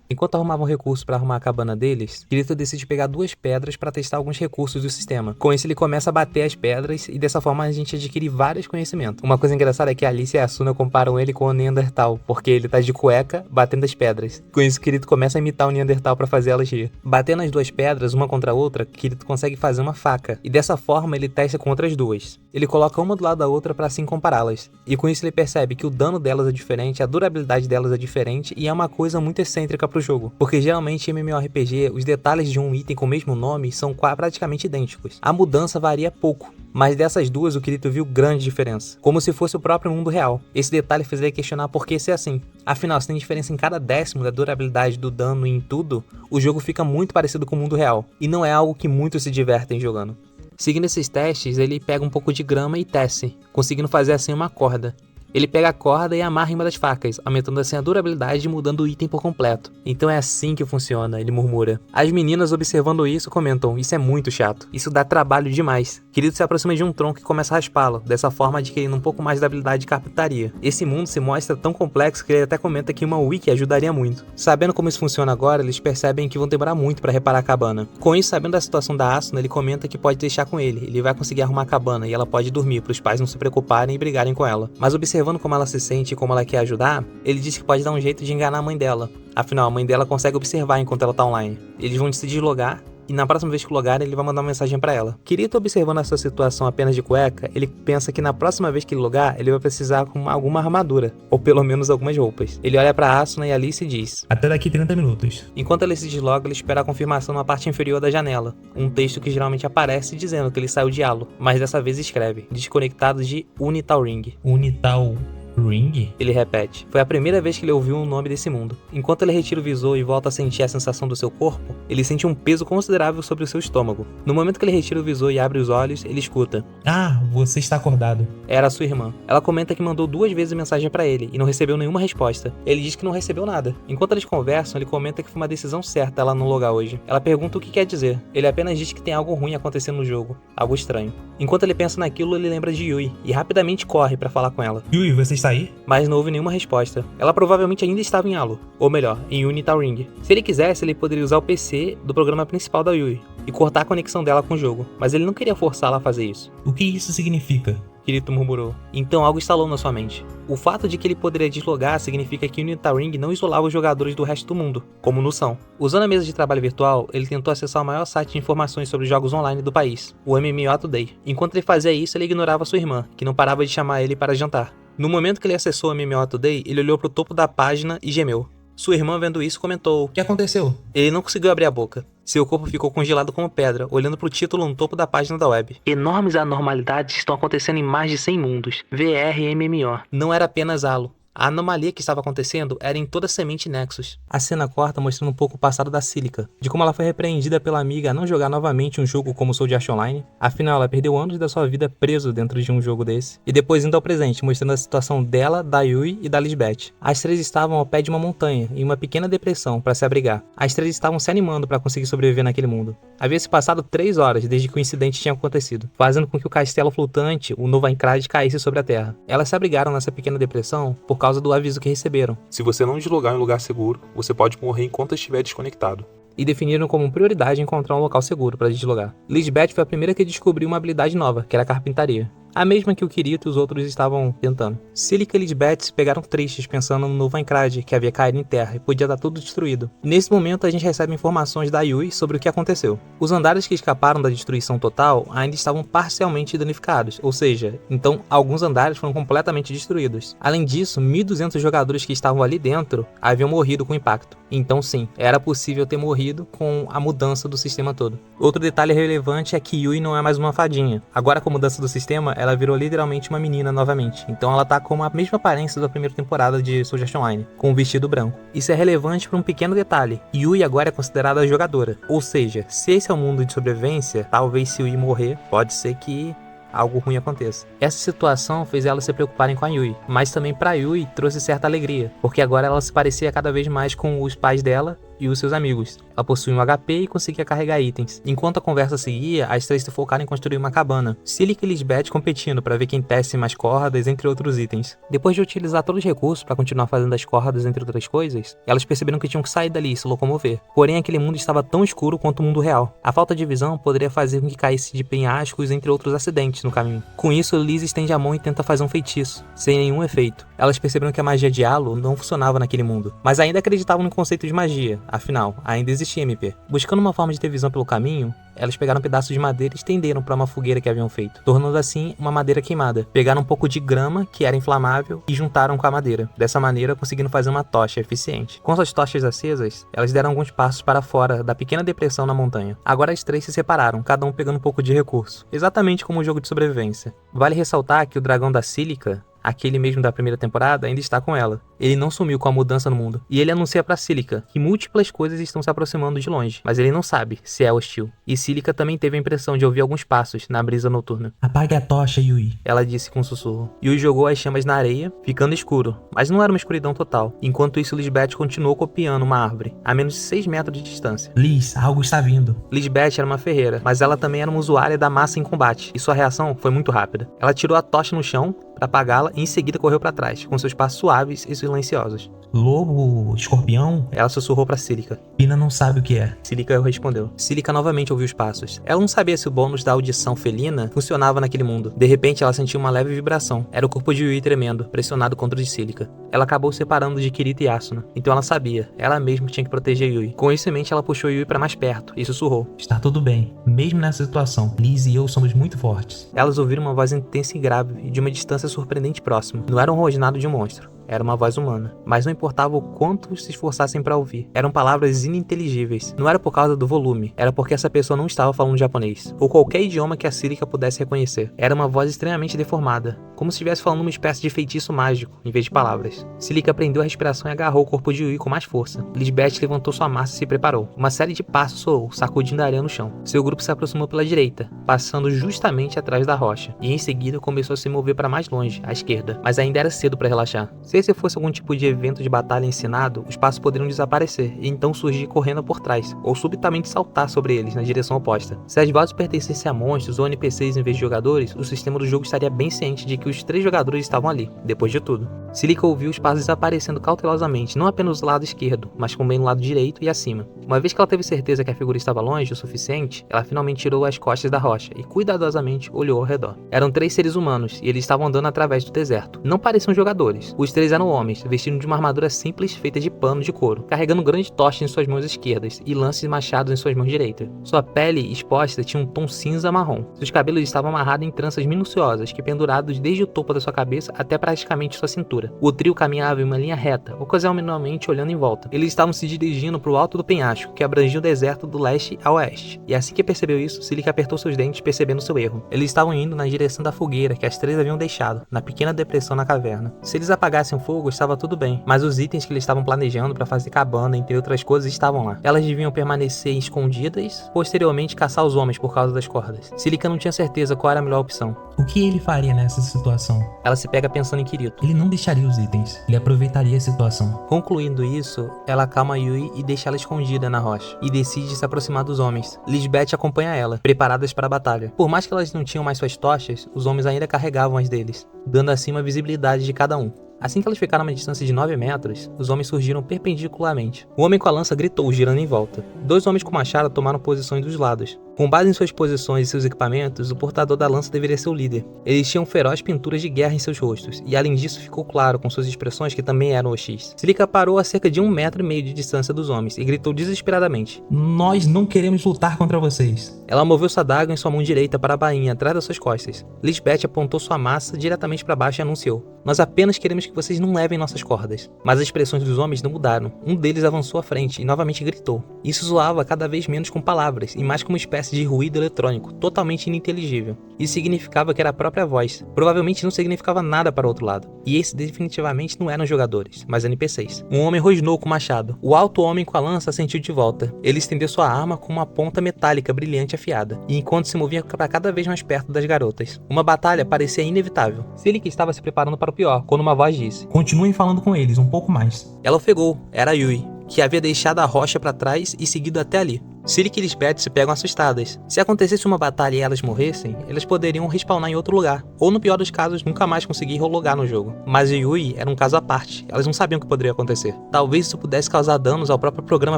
Enquanto arrumavam recursos para arrumar a cabana deles, Kirito decide pegar 2 pedras para testar alguns recursos do sistema. Com isso, ele começa a bater as pedras e dessa forma a gente adquire vários conhecimentos. Uma coisa engraçada é que a Alice e a Asuna comparam ele com o Neandertal, porque ele tá de cueca batendo as pedras. Com isso, Kirito começa a imitar o Neandertal para fazer elas rir. Batendo as 2 pedras, uma contra a outra, Kirito consegue fazer uma faca, e dessa forma ele testa contra as 2. Ele coloca uma do lado da outra para assim compará-las, e com isso ele percebe que o dano delas é diferente, a durabilidade delas é diferente, e é uma coisa muito excêntrica pro jogo, porque geralmente em MMORPG os detalhes de um item com o mesmo nome são praticamente idênticos. A mudança varia pouco, mas dessas duas o Kirito viu grande diferença, como se fosse o próprio mundo real. Esse detalhe fez ele questionar por que ser assim. Afinal, se tem diferença em cada décimo da durabilidade do dano e em tudo, o jogo fica muito parecido com o mundo real, e não é algo que muitos se divertem jogando. Seguindo esses testes, ele pega um pouco de grama e tece, conseguindo fazer assim uma corda. Ele pega a corda e amarra em uma das facas, aumentando assim a durabilidade e mudando o item por completo. Então é assim que funciona, ele murmura. As meninas observando isso comentam, isso é muito chato, isso dá trabalho demais. Kirito se aproxima de um tronco e começa a raspá-lo, dessa forma adquirindo um pouco mais da habilidade de carpintaria. Esse mundo se mostra tão complexo que ele até comenta que uma wiki ajudaria muito. Sabendo como isso funciona agora, eles percebem que vão demorar muito para reparar a cabana. Com isso, sabendo da situação da Asuna, ele comenta que pode deixar com ele vai conseguir arrumar a cabana e ela pode dormir para os pais não se preocuparem e brigarem com ela. Mas observando como ela se sente e como ela quer ajudar, ele diz que pode dar um jeito de enganar a mãe dela. Afinal, a mãe dela consegue observar enquanto ela tá online. Eles vão se deslogar e na próxima vez que logarem, ele vai mandar uma mensagem pra ela. Kirito, observando essa situação apenas de cueca, ele pensa que na próxima vez que ele logar, ele vai precisar com alguma armadura, ou pelo menos algumas roupas. Ele olha pra Asuna e Alice e diz: Até daqui 30 minutos. Enquanto ele se desloga, ele espera a confirmação na parte inferior da janela. Um texto que geralmente aparece dizendo que ele saiu de Halo, mas dessa vez escreve: desconectado de Unital Ring. Unital Ring? Ele repete. Foi a primeira vez que ele ouviu o nome desse mundo. Enquanto ele retira o visor e volta a sentir a sensação do seu corpo, ele sente um peso considerável sobre o seu estômago. No momento que ele retira o visor e abre os olhos, ele escuta: Ah, você está acordado. Era sua irmã. Ela comenta que mandou 2 vezes mensagem pra ele e não recebeu nenhuma resposta. Ele diz que não recebeu nada. Enquanto eles conversam, ele comenta que foi uma decisão certa ela não logar hoje. Ela pergunta o que quer dizer. Ele apenas diz que tem algo ruim acontecendo no jogo. Algo estranho. Enquanto ele pensa naquilo, ele lembra de Yui e rapidamente corre pra falar com ela. Yui, você está aí? Mas não houve nenhuma resposta. Ela provavelmente ainda estava em Halo, ou melhor, em Unital Ring. Se ele quisesse, ele poderia usar o PC do programa principal da Yui e cortar a conexão dela com o jogo, mas ele não queria forçá-la a fazer isso. O que isso significa? Kirito murmurou. Então algo instalou na sua mente. O fato de que ele poderia deslogar significa que Unital Ring não isolava os jogadores do resto do mundo, como no são. Usando a mesa de trabalho virtual, ele tentou acessar o maior site de informações sobre jogos online do país, o MMO Today. Enquanto ele fazia isso, ele ignorava sua irmã, que não parava de chamar ele para jantar. No momento que ele acessou o MMO Today, ele olhou para o topo da página e gemeu. Sua irmã, vendo isso, comentou: O que aconteceu? Ele não conseguiu abrir a boca. Seu corpo ficou congelado como pedra, olhando para o título no topo da página da web. Enormes anormalidades estão acontecendo em mais de 100 mundos. VR e MMO. Não era apenas Halo. A anomalia que estava acontecendo era em toda a semente Nexus. A cena corta mostrando um pouco o passado da Cílica, de como ela foi repreendida pela amiga a não jogar novamente um jogo como Sword Art Online. Afinal, ela perdeu anos da sua vida preso dentro de um jogo desse. E depois indo ao presente, mostrando a situação dela, da Yui e da Lisbeth. As 3 estavam ao pé de uma montanha, em uma pequena depressão, para se abrigar. As 3 estavam se animando para conseguir sobreviver naquele mundo. Havia se passado 3 horas desde que o incidente tinha acontecido, fazendo com que o castelo flutuante, o Nova Encrade, caísse sobre a terra. Elas se abrigaram nessa pequena depressão por causa do aviso que receberam. Se você não deslogar em um lugar seguro, você pode morrer enquanto estiver desconectado. E definiram como prioridade encontrar um local seguro para deslogar. Lisbeth foi a primeira que descobriu uma habilidade nova, que era a carpintaria. A mesma que o Kirito e os outros estavam tentando. Cílica e Lisbeth se pegaram tristes pensando no novo Encrade que havia caído em terra e podia estar tudo destruído. Nesse momento a gente recebe informações da Yui sobre o que aconteceu. Os andares que escaparam da destruição total ainda estavam parcialmente danificados, ou seja, então alguns andares foram completamente destruídos. Além disso, 1.200 jogadores que estavam ali dentro haviam morrido com o impacto. Então sim, era possível ter morrido com a mudança do sistema todo. Outro detalhe relevante é que Yui não é mais uma fadinha. Agora com a mudança do sistema, ela virou literalmente uma menina novamente. Então ela tá com a mesma aparência da primeira temporada de Sword Art Online, com um vestido branco. Isso é relevante para um pequeno detalhe. Yui agora é considerada jogadora. Ou seja, se esse é o mundo de sobrevivência, talvez se Yui morrer, pode ser que algo ruim aconteça. Essa situação fez elas se preocuparem com a Yui, mas também para Yui trouxe certa alegria, porque agora ela se parecia cada vez mais com os pais dela e os seus amigos. Ela possuía um HP e conseguia carregar itens. Enquanto a conversa seguia, as 3 se focaram em construir uma cabana. Cílica e Lisbeth competindo para ver quem tece mais cordas, entre outros itens. Depois de utilizar todos os recursos para continuar fazendo as cordas, entre outras coisas, elas perceberam que tinham que sair dali e se locomover. Porém, aquele mundo estava tão escuro quanto o mundo real. A falta de visão poderia fazer com que caísse de penhascos, entre outros acidentes no caminho. Com isso, Liz estende a mão e tenta fazer um feitiço, sem nenhum efeito. Elas perceberam que a magia de Halo não funcionava naquele mundo, mas ainda acreditavam no conceito de magia. Afinal, ainda existia MP. Buscando uma forma de ter visão pelo caminho, elas pegaram pedaços de madeira e estenderam para uma fogueira que haviam feito, tornando assim uma madeira queimada. Pegaram um pouco de grama, que era inflamável, e juntaram com a madeira. Dessa maneira, conseguindo fazer uma tocha eficiente. Com suas tochas acesas, elas deram alguns passos para fora da pequena depressão na montanha. Agora as 3 se separaram, cada um pegando um pouco de recurso, exatamente como um jogo de sobrevivência. Vale ressaltar que o dragão da Cílica aquele mesmo da primeira temporada, ainda está com ela. Ele não sumiu com a mudança no mundo. E ele anuncia pra Cílica que múltiplas coisas estão se aproximando de longe, mas ele não sabe se é hostil. E Cílica também teve a impressão de ouvir alguns passos na brisa noturna. Apague a tocha, Yui. Ela disse com um sussurro. Yui jogou as chamas na areia, ficando escuro, mas não era uma escuridão total. Enquanto isso, Lisbeth continuou copiando uma árvore, a menos de 6 metros de distância. Liz, algo está vindo. Lisbeth era uma ferreira, mas ela também era uma usuária da massa em combate, e sua reação foi muito rápida. Ela tirou a tocha no chão para apagá-la e em seguida correu para trás, com seus passos suaves e silenciosos. Lobo, escorpião? Ela sussurrou para Cílica. Pina não sabe o que é. Cílica respondeu. Cílica novamente ouviu os passos. Ela não sabia se o bônus da audição felina funcionava naquele mundo. De repente, ela sentiu uma leve vibração. Era o corpo de Yui tremendo, pressionado contra o de Cílica. Ela acabou separando de Kirito e Asuna. Então ela sabia, ela mesma tinha que proteger Yui. Com isso em mente, ela puxou Yui para mais perto e sussurrou. Está tudo bem, mesmo nessa situação. Liz e eu somos muito fortes. Elas ouviram uma voz intensa e grave, de uma distância surpreendente próxima. Não era um rosnado de um monstro. Era uma voz humana, mas não importava o quanto se esforçassem para ouvir. Eram palavras ininteligíveis. Não era por causa do volume, era porque essa pessoa não estava falando japonês, ou qualquer idioma que a Cílica pudesse reconhecer. Era uma voz extremamente deformada, como se estivesse falando uma espécie de feitiço mágico, em vez de palavras. Cílica prendeu a respiração e agarrou o corpo de Yui com mais força. Lisbeth levantou sua massa e se preparou. Uma série de passos soou, sacudindo a areia no chão. Seu grupo se aproximou pela direita, passando justamente atrás da rocha, e em seguida começou a se mover para mais longe, à esquerda, mas ainda era cedo para relaxar. Se esse fosse algum tipo de evento de batalha ensinado, os passos poderiam desaparecer e então surgir correndo por trás, ou subitamente saltar sobre eles na direção oposta. Se as vozes pertencessem a monstros ou NPCs em vez de jogadores, o sistema do jogo estaria bem ciente de que os 3 jogadores estavam ali, depois de tudo. Cílica ouviu os passos desaparecendo cautelosamente, não apenas do lado esquerdo, mas também no lado direito e acima. Uma vez que ela teve certeza que a figura estava longe o suficiente, ela finalmente tirou as costas da rocha e cuidadosamente olhou ao redor. Eram 3 seres humanos e eles estavam andando através do deserto. Não pareciam jogadores. Os 3 eram homens, vestindo de uma armadura simples feita de pano de couro, carregando grandes tochas em suas mãos esquerdas e lances machados em suas mãos direitas. Sua pele exposta tinha um tom cinza-marrom. Seus cabelos estavam amarrados em tranças minuciosas que pendurados desde o topo da sua cabeça até praticamente sua cintura. O trio caminhava em uma linha reta, ocasionalmente olhando em volta. Eles estavam se dirigindo para o alto do penhasco, que abrangia o deserto do leste a oeste. E assim que percebeu isso, Cílica apertou seus dentes, percebendo seu erro. Eles estavam indo na direção da fogueira que as 3 haviam deixado, na pequena depressão na caverna. Se eles apagassem o fogo, estava tudo bem, mas os itens que eles estavam planejando para fazer cabana, entre outras coisas, estavam lá. Elas deviam permanecer escondidas, posteriormente caçar os homens por causa das cordas. Cílica não tinha certeza qual era a melhor opção. O que ele faria nessa situação? Ela se pega pensando em Kirito. Ele não deixaria os itens, ele aproveitaria a situação. Concluindo isso, ela acalma Yui e deixa ela escondida na rocha, e decide se aproximar dos homens. Lisbeth acompanha ela, preparadas para a batalha. Por mais que elas não tinham mais suas tochas, os homens ainda carregavam as deles, dando assim uma visibilidade de cada um. Assim que elas ficaram a uma distância de 9 metros, os homens surgiram perpendicularmente. O homem com a lança gritou, girando em volta. 2 homens com machado tomaram posições dos lados. Com base em suas posições e seus equipamentos, o portador da lança deveria ser o líder. Eles tinham ferozes pinturas de guerra em seus rostos, e além disso ficou claro com suas expressões que também eram hostis. Cílica parou a cerca de 1,5 metros de distância dos homens e gritou desesperadamente. Nós não queremos lutar contra vocês. Ela moveu sua adaga em sua mão direita para a bainha atrás das suas costas. Lisbeth apontou sua massa diretamente para baixo e anunciou. Nós apenas queremos que vocês não levem nossas cordas. Mas as expressões dos homens não mudaram. Um deles avançou à frente e novamente gritou. Isso soava cada vez menos com palavras e mais como uma espécie de ruído eletrônico, totalmente ininteligível. Isso significava que era a própria voz. Provavelmente não significava nada para o outro lado. E esses definitivamente não eram jogadores, mas NPCs. Um homem rosnou com o machado. O alto homem com a lança sentiu de volta. Ele estendeu sua arma com uma ponta metálica brilhante afiada, e enquanto se movia para cada vez mais perto das garotas. Uma batalha parecia inevitável. Cílica estava se preparando para o pior, quando uma voz disse. Continuem falando com eles, um pouco mais. Ela ofegou. Era Yui, que havia deixado a rocha para trás e seguido até ali. Cílica e Lisbeth se pegam assustadas. Se acontecesse uma batalha e elas morressem, elas poderiam respawnar em outro lugar, ou no pior dos casos, nunca mais conseguir relogar no jogo. Mas Yui era um caso à parte, elas não sabiam o que poderia acontecer. Talvez isso pudesse causar danos ao próprio programa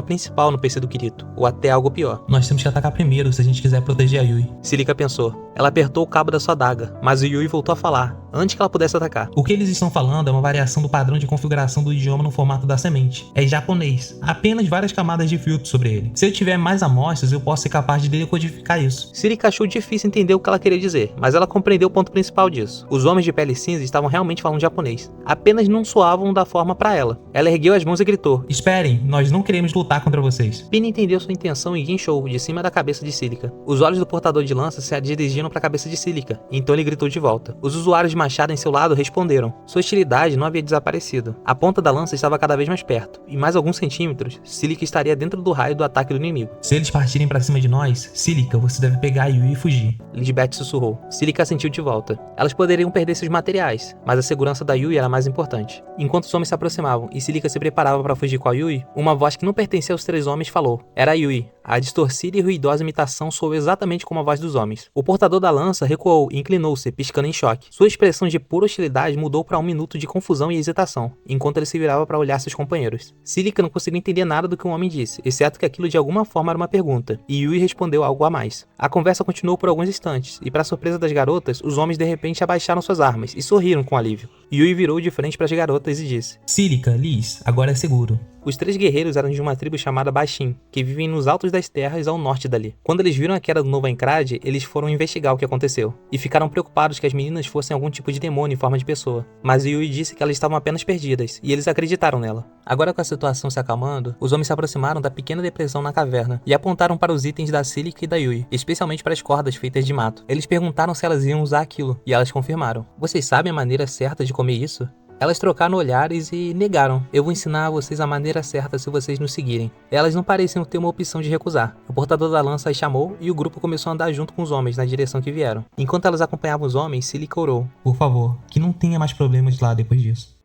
principal no PC do Kirito, ou até algo pior. Nós temos que atacar primeiro se a gente quiser proteger a Yui. Cílica pensou. Ela apertou o cabo da sua adaga, mas Yui voltou a falar, antes que ela pudesse atacar. O que eles estão falando é uma variação do padrão de configuração do idioma no formato da semente. É japonês, apenas várias camadas de filtro sobre ele. Se eu tiver mais mais amostras, eu posso ser capaz de decodificar isso. Cílica achou difícil entender o que ela queria dizer, mas ela compreendeu o ponto principal disso. Os homens de pele cinza estavam realmente falando japonês, apenas não soavam da forma para ela. Ela ergueu as mãos e gritou: Esperem, nós não queremos lutar contra vocês. Pina entendeu sua intenção e guinchou de cima da cabeça de Cílica. Os olhos do portador de lança se dirigiram para a cabeça de Cílica, então ele gritou de volta. Os usuários de machado em seu lado responderam. Sua hostilidade não havia desaparecido. A ponta da lança estava cada vez mais perto, e mais alguns centímetros, Cílica estaria dentro do raio do ataque do inimigo. Se eles partirem para cima de nós, Cílica, você deve pegar a Yui e fugir. Lisbeth sussurrou. Cílica assentiu de volta. Elas poderiam perder seus materiais, mas a segurança da Yui era mais importante. Enquanto os homens se aproximavam e Cílica se preparava para fugir com a Yui, uma voz que não pertencia aos três homens falou. Era a Yui. A distorcida e ruidosa imitação soou exatamente como a voz dos homens. O portador da lança recuou e inclinou-se, piscando em choque. Sua expressão de pura hostilidade mudou para um minuto de confusão e hesitação, enquanto ele se virava para olhar seus companheiros. Cílica não conseguiu entender nada do que o homem disse, exceto que aquilo de alguma forma era uma pergunta, e Yui respondeu algo a mais. A conversa continuou por alguns instantes, e para surpresa das garotas, os homens de repente abaixaram suas armas e sorriram com alívio. Yui virou de frente para as garotas e disse: Cílica, Liz, agora é seguro. Os três guerreiros eram de uma tribo chamada Bashin, que vivem nos altos das terras ao norte dali. Quando eles viram a queda do Nova Encrade, eles foram investigar o que aconteceu, e ficaram preocupados que as meninas fossem algum tipo de demônio em forma de pessoa. Mas Yui disse que elas estavam apenas perdidas, e eles acreditaram nela. Agora com a situação se acalmando, os homens se aproximaram da pequena depressão na caverna, e apontaram para os itens da Cílica e da Yui, especialmente para as cordas feitas de mato. Eles perguntaram se elas iam usar aquilo, e elas confirmaram. Vocês sabem a maneira certa de comer isso? Elas trocaram olhares e negaram. Eu vou ensinar a vocês a maneira certa se vocês nos seguirem. Elas não pareciam ter uma opção de recusar. O portador da lança as chamou e o grupo começou a andar junto com os homens na direção que vieram. Enquanto elas acompanhavam os homens, Cílica orou. Por favor, que não tenha mais problemas lá depois disso.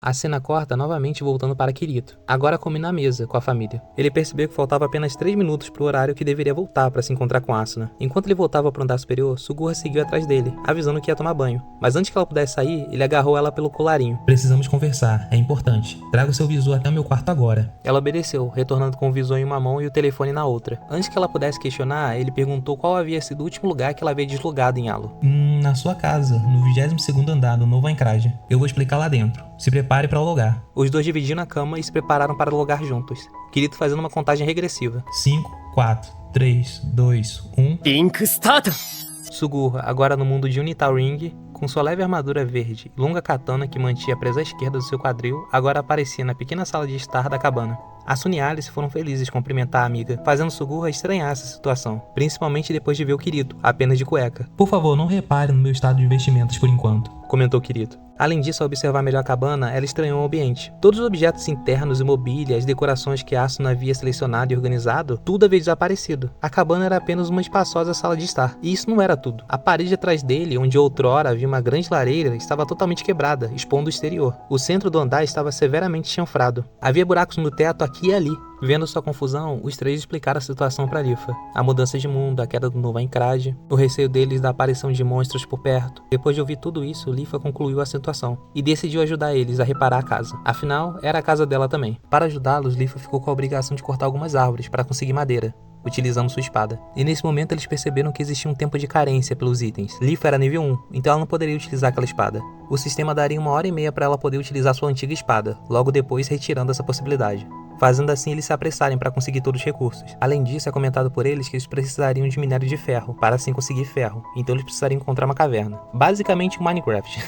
A cena corta novamente voltando para Kirito, agora come na mesa com a família. Ele percebeu que faltava apenas 3 minutos para o horário que deveria voltar para se encontrar com Asuna. Enquanto ele voltava para o andar superior, Sugura seguiu atrás dele, avisando que ia tomar banho. Mas antes que ela pudesse sair, ele agarrou ela pelo colarinho. Precisamos conversar, é importante. Traga o seu visor até o meu quarto agora. Ela obedeceu, retornando com o visor em uma mão e o telefone na outra. Antes que ela pudesse questionar, ele perguntou qual havia sido o último lugar que ela havia deslogado em Halo. Na sua casa, no 22º andar do Nova Encrade. Eu vou explicar lá dentro. Se prepare para o lugar. Os dois dividiram a cama e se prepararam para logar juntos. Kirito fazendo uma contagem regressiva. 5, 4, 3, 2, 1... Link Start! Sugura, agora no mundo de Unital Ring, com sua leve armadura verde e longa katana que mantinha presa à esquerda do seu quadril, agora aparecia na pequena sala de estar da cabana. Asuna e Alice foram felizes em cumprimentar a amiga, fazendo Sugura estranhar essa situação, principalmente depois de ver o Kirito, apenas de cueca. Por favor, não repare no meu estado de vestimentas por enquanto, comentou Kirito. Além disso, ao observar melhor a cabana, ela estranhou o ambiente. Todos os objetos internos e mobília, as decorações que Asuna havia selecionado e organizado, tudo havia desaparecido. A cabana era apenas uma espaçosa sala de estar. E isso não era tudo. A parede atrás dele, onde outrora havia uma grande lareira, estava totalmente quebrada, expondo o exterior. O centro do andar estava severamente chanfrado. Havia buracos no teto aqui e ali. Vendo sua confusão, os três explicaram a situação para Lifa. A mudança de mundo, a queda do Nova Encrade, o receio deles da aparição de monstros por perto. Depois de ouvir tudo isso, Lifa concluiu a situação e decidiu ajudar eles a reparar a casa. Afinal, era a casa dela também. Para ajudá-los, Lifa ficou com a obrigação de cortar algumas árvores para conseguir madeira, utilizando sua espada. E nesse momento eles perceberam que existia um tempo de carência pelos itens. Lifa era nível 1, então ela não poderia utilizar aquela espada. O sistema daria 1h30 para ela poder utilizar sua antiga espada, logo depois retirando essa possibilidade, fazendo assim eles se apressarem para conseguir todos os recursos. Além disso, é comentado por eles que eles precisariam de minério de ferro, para assim conseguir ferro, então eles precisariam encontrar uma caverna. Basicamente um Minecraft.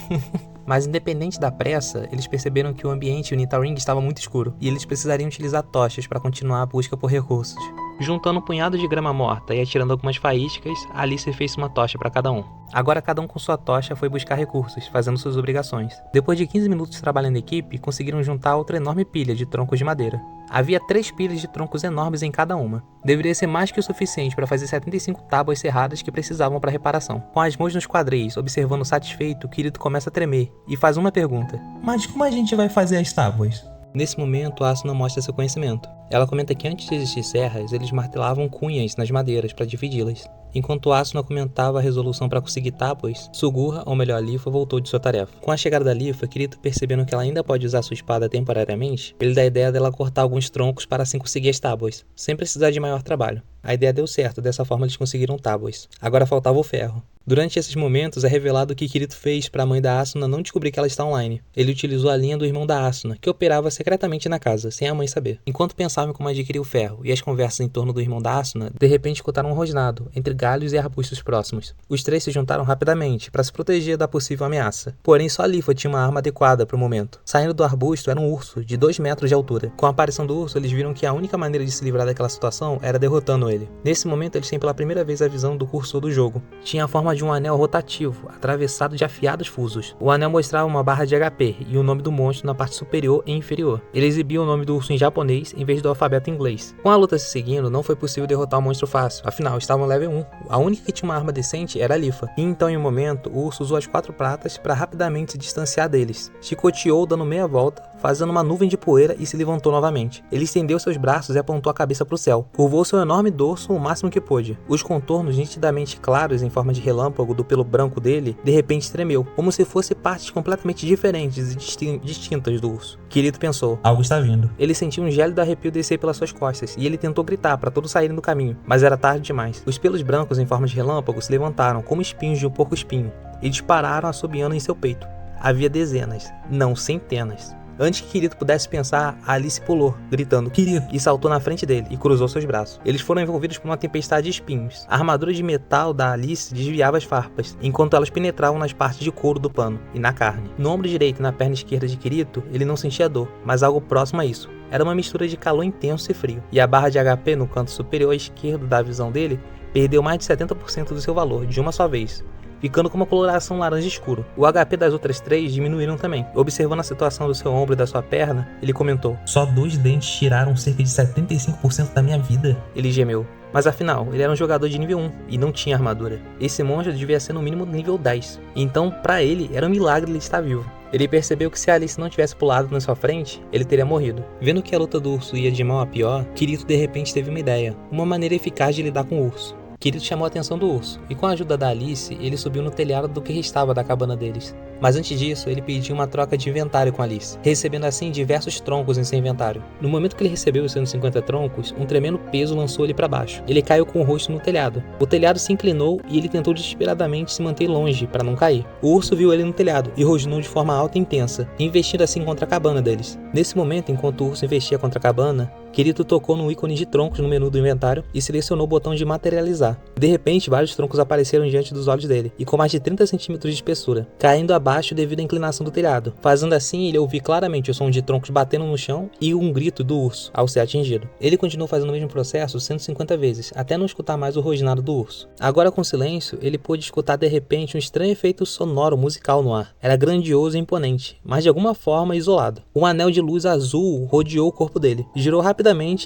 Mas independente da pressa, eles perceberam que o ambiente Unital Ring estava muito escuro, e eles precisariam utilizar tochas para continuar a busca por recursos. Juntando um punhado de grama morta e atirando algumas faíscas, Alice fez uma tocha para cada um. Agora cada um com sua tocha foi buscar recursos, fazendo suas obrigações. Depois de 15 minutos trabalhando em equipe, conseguiram juntar outra enorme pilha de troncos de madeira. Havia 3 pilhas de troncos enormes em cada uma. Deveria ser mais que o suficiente para fazer 75 tábuas serradas que precisavam para reparação. Com as mãos nos quadris, observando satisfeito, Kirito começa a tremer e faz uma pergunta. Mas como a gente vai fazer as tábuas? Nesse momento, Asuna mostra seu conhecimento. Ela comenta que antes de existir serras, eles martelavam cunhas nas madeiras para dividi-las. Enquanto Asuna comentava a resolução para conseguir tábuas, Sugura, ou melhor, Lifa, voltou de sua tarefa. Com a chegada da Lifa, Kirito, percebendo que ela ainda pode usar sua espada temporariamente, ele dá a ideia dela cortar alguns troncos para assim conseguir as tábuas, sem precisar de maior trabalho. A ideia deu certo, dessa forma eles conseguiram tábuas. Agora faltava o ferro. Durante esses momentos é revelado que Kirito fez para a mãe da Asuna não descobrir que ela está online. Ele utilizou a linha do irmão da Asuna, que operava secretamente na casa, sem a mãe saber. Enquanto pensavam em como adquirir o ferro e as conversas em torno do irmão da Asuna, de repente escutaram um rosnado, entre galhos e arbustos próximos. Os três se juntaram rapidamente, para se proteger da possível ameaça. Porém, só Lifa tinha uma arma adequada para o momento. Saindo do arbusto era um urso, de 2 metros de altura. Com a aparição do urso, eles viram que a única maneira de se livrar daquela situação era derrotando ele. Nesse momento, eles têm pela primeira vez a visão do cursor do jogo. Tinha a forma de um anel rotativo, atravessado de afiados fusos. O anel mostrava uma barra de HP e o nome do monstro na parte superior e inferior. Ele exibia o nome do urso em japonês em vez do alfabeto em inglês. Com a luta se seguindo, não foi possível derrotar o monstro fácil. Afinal, estavam no level 1. A única que tinha uma arma decente era a Lifa. E então, em um momento, o urso usou as 4 pratas para rapidamente se distanciar deles. Chicoteou dando meia volta, fazendo uma nuvem de poeira e se levantou novamente. Ele estendeu seus braços e apontou a cabeça para o céu. Curvou seu enorme dorso o máximo que pôde. Os contornos nitidamente claros em forma de relâmpago do pelo branco dele, de repente tremeu, como se fosse partes completamente diferentes e distintas do urso. Kirito pensou: algo está vindo. Ele sentiu um gélido arrepio descer pelas suas costas, e ele tentou gritar para todos saírem do caminho, mas era tarde demais. Os pelos brancos em forma de relâmpago se levantaram como espinhos de um porco-espinho, e dispararam assobiando em seu peito. Havia dezenas, não centenas. Antes que Kirito pudesse pensar, a Alice pulou, gritando "Kirito!" e saltou na frente dele e cruzou seus braços. Eles foram envolvidos por uma tempestade de espinhos. A armadura de metal da Alice desviava as farpas, enquanto elas penetravam nas partes de couro do pano e na carne. No ombro direito e na perna esquerda de Kirito, ele não sentia dor, mas algo próximo a isso. Era uma mistura de calor intenso e frio, e a barra de HP no canto superior esquerdo da visão dele perdeu mais de 70% do seu valor de uma só vez, ficando com uma coloração laranja escuro. O HP das outras 3 diminuíram também. Observando a situação do seu ombro e da sua perna, ele comentou: só 2 dentes tiraram cerca de 75% da minha vida. Ele gemeu. Mas afinal, ele era um jogador de nível 1 e não tinha armadura. Esse monstro devia ser no mínimo nível 10. Então, pra ele, era um milagre ele estar vivo. Ele percebeu que se a Alice não tivesse pulado na sua frente, ele teria morrido. Vendo que a luta do urso ia de mal a pior, Kirito de repente teve uma ideia. Uma maneira eficaz de lidar com o urso. Kirito chamou a atenção do urso, e com a ajuda da Alice, ele subiu no telhado do que restava da cabana deles. Mas antes disso, ele pediu uma troca de inventário com Alice, recebendo assim diversos troncos em seu inventário. No momento que ele recebeu os 150 troncos, um tremendo peso lançou ele para baixo. Ele caiu com o rosto no telhado. O telhado se inclinou e ele tentou desesperadamente se manter longe para não cair. O urso viu ele no telhado e rosnou de forma alta e intensa, investindo assim contra a cabana deles. Nesse momento, enquanto o urso investia contra a cabana, Kirito tocou no ícone de troncos no menu do inventário e selecionou o botão de materializar. De repente, vários troncos apareceram diante dos olhos dele, e com mais de 30 centímetros de espessura, caindo abaixo devido à inclinação do telhado. Fazendo assim, ele ouviu claramente o som de troncos batendo no chão e um grito do urso ao ser atingido. Ele continuou fazendo o mesmo processo 150 vezes, até não escutar mais o rosnado do urso. Agora com silêncio, ele pôde escutar de repente um estranho efeito sonoro musical no ar. Era grandioso e imponente, mas de alguma forma isolado. Um anel de luz azul rodeou o corpo dele, girou rapidamente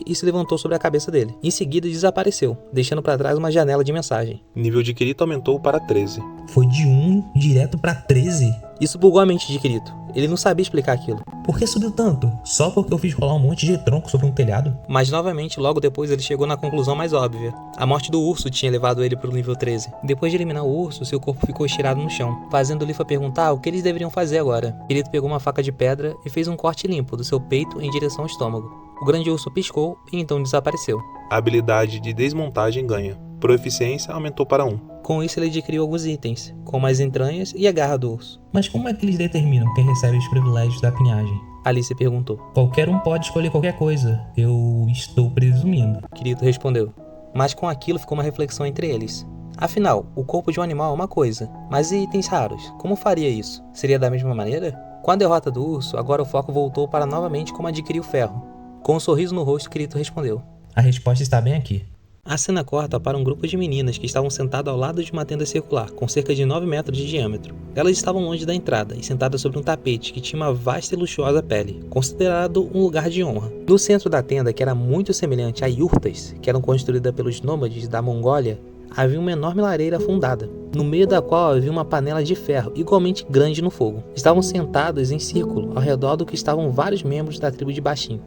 e se levantou sobre a cabeça dele. Em seguida desapareceu, deixando para trás uma janela de mensagem. Nível de Kirito aumentou para 13. Foi de 1 direto pra 13? Isso bugou a mente de Kirito. Ele não sabia explicar aquilo. Por que subiu tanto? Só porque eu fiz rolar um monte de tronco sobre um telhado? Mas novamente, logo depois ele chegou na conclusão mais óbvia. A morte do urso tinha levado ele para o nível 13. Depois de eliminar o urso, seu corpo ficou estirado no chão, fazendo Lifa perguntar o que eles deveriam fazer agora. Kirito pegou uma faca de pedra e fez um corte limpo do seu peito em direção ao estômago. O grande urso piscou e então desapareceu. A habilidade de desmontagem ganha. Proficiência aumentou para 1. Com isso ele adquiriu alguns itens, como as entranhas e a garra do urso. Mas como é que eles determinam quem recebe os privilégios da pinhagem? Alice perguntou. Qualquer um pode escolher qualquer coisa. Eu estou presumindo. Kirito respondeu. Mas com aquilo ficou uma reflexão entre eles. Afinal, o corpo de um animal é uma coisa, mas e itens raros? Como faria isso? Seria da mesma maneira? Com a derrota do urso, agora o foco voltou para novamente como adquirir o ferro. Com um sorriso no rosto, Kirito respondeu. A resposta está bem aqui. A cena corta para um grupo de meninas que estavam sentadas ao lado de uma tenda circular, com cerca de 9 metros de diâmetro. Elas estavam longe da entrada e sentadas sobre um tapete que tinha uma vasta e luxuosa pele, considerado um lugar de honra. No centro da tenda, que era muito semelhante a yurtas, que eram construídas pelos nômades da Mongólia, havia uma enorme lareira afundada, no meio da qual havia uma panela de ferro igualmente grande no fogo. Estavam sentados em círculo, ao redor do que estavam vários membros da tribo de Bashin,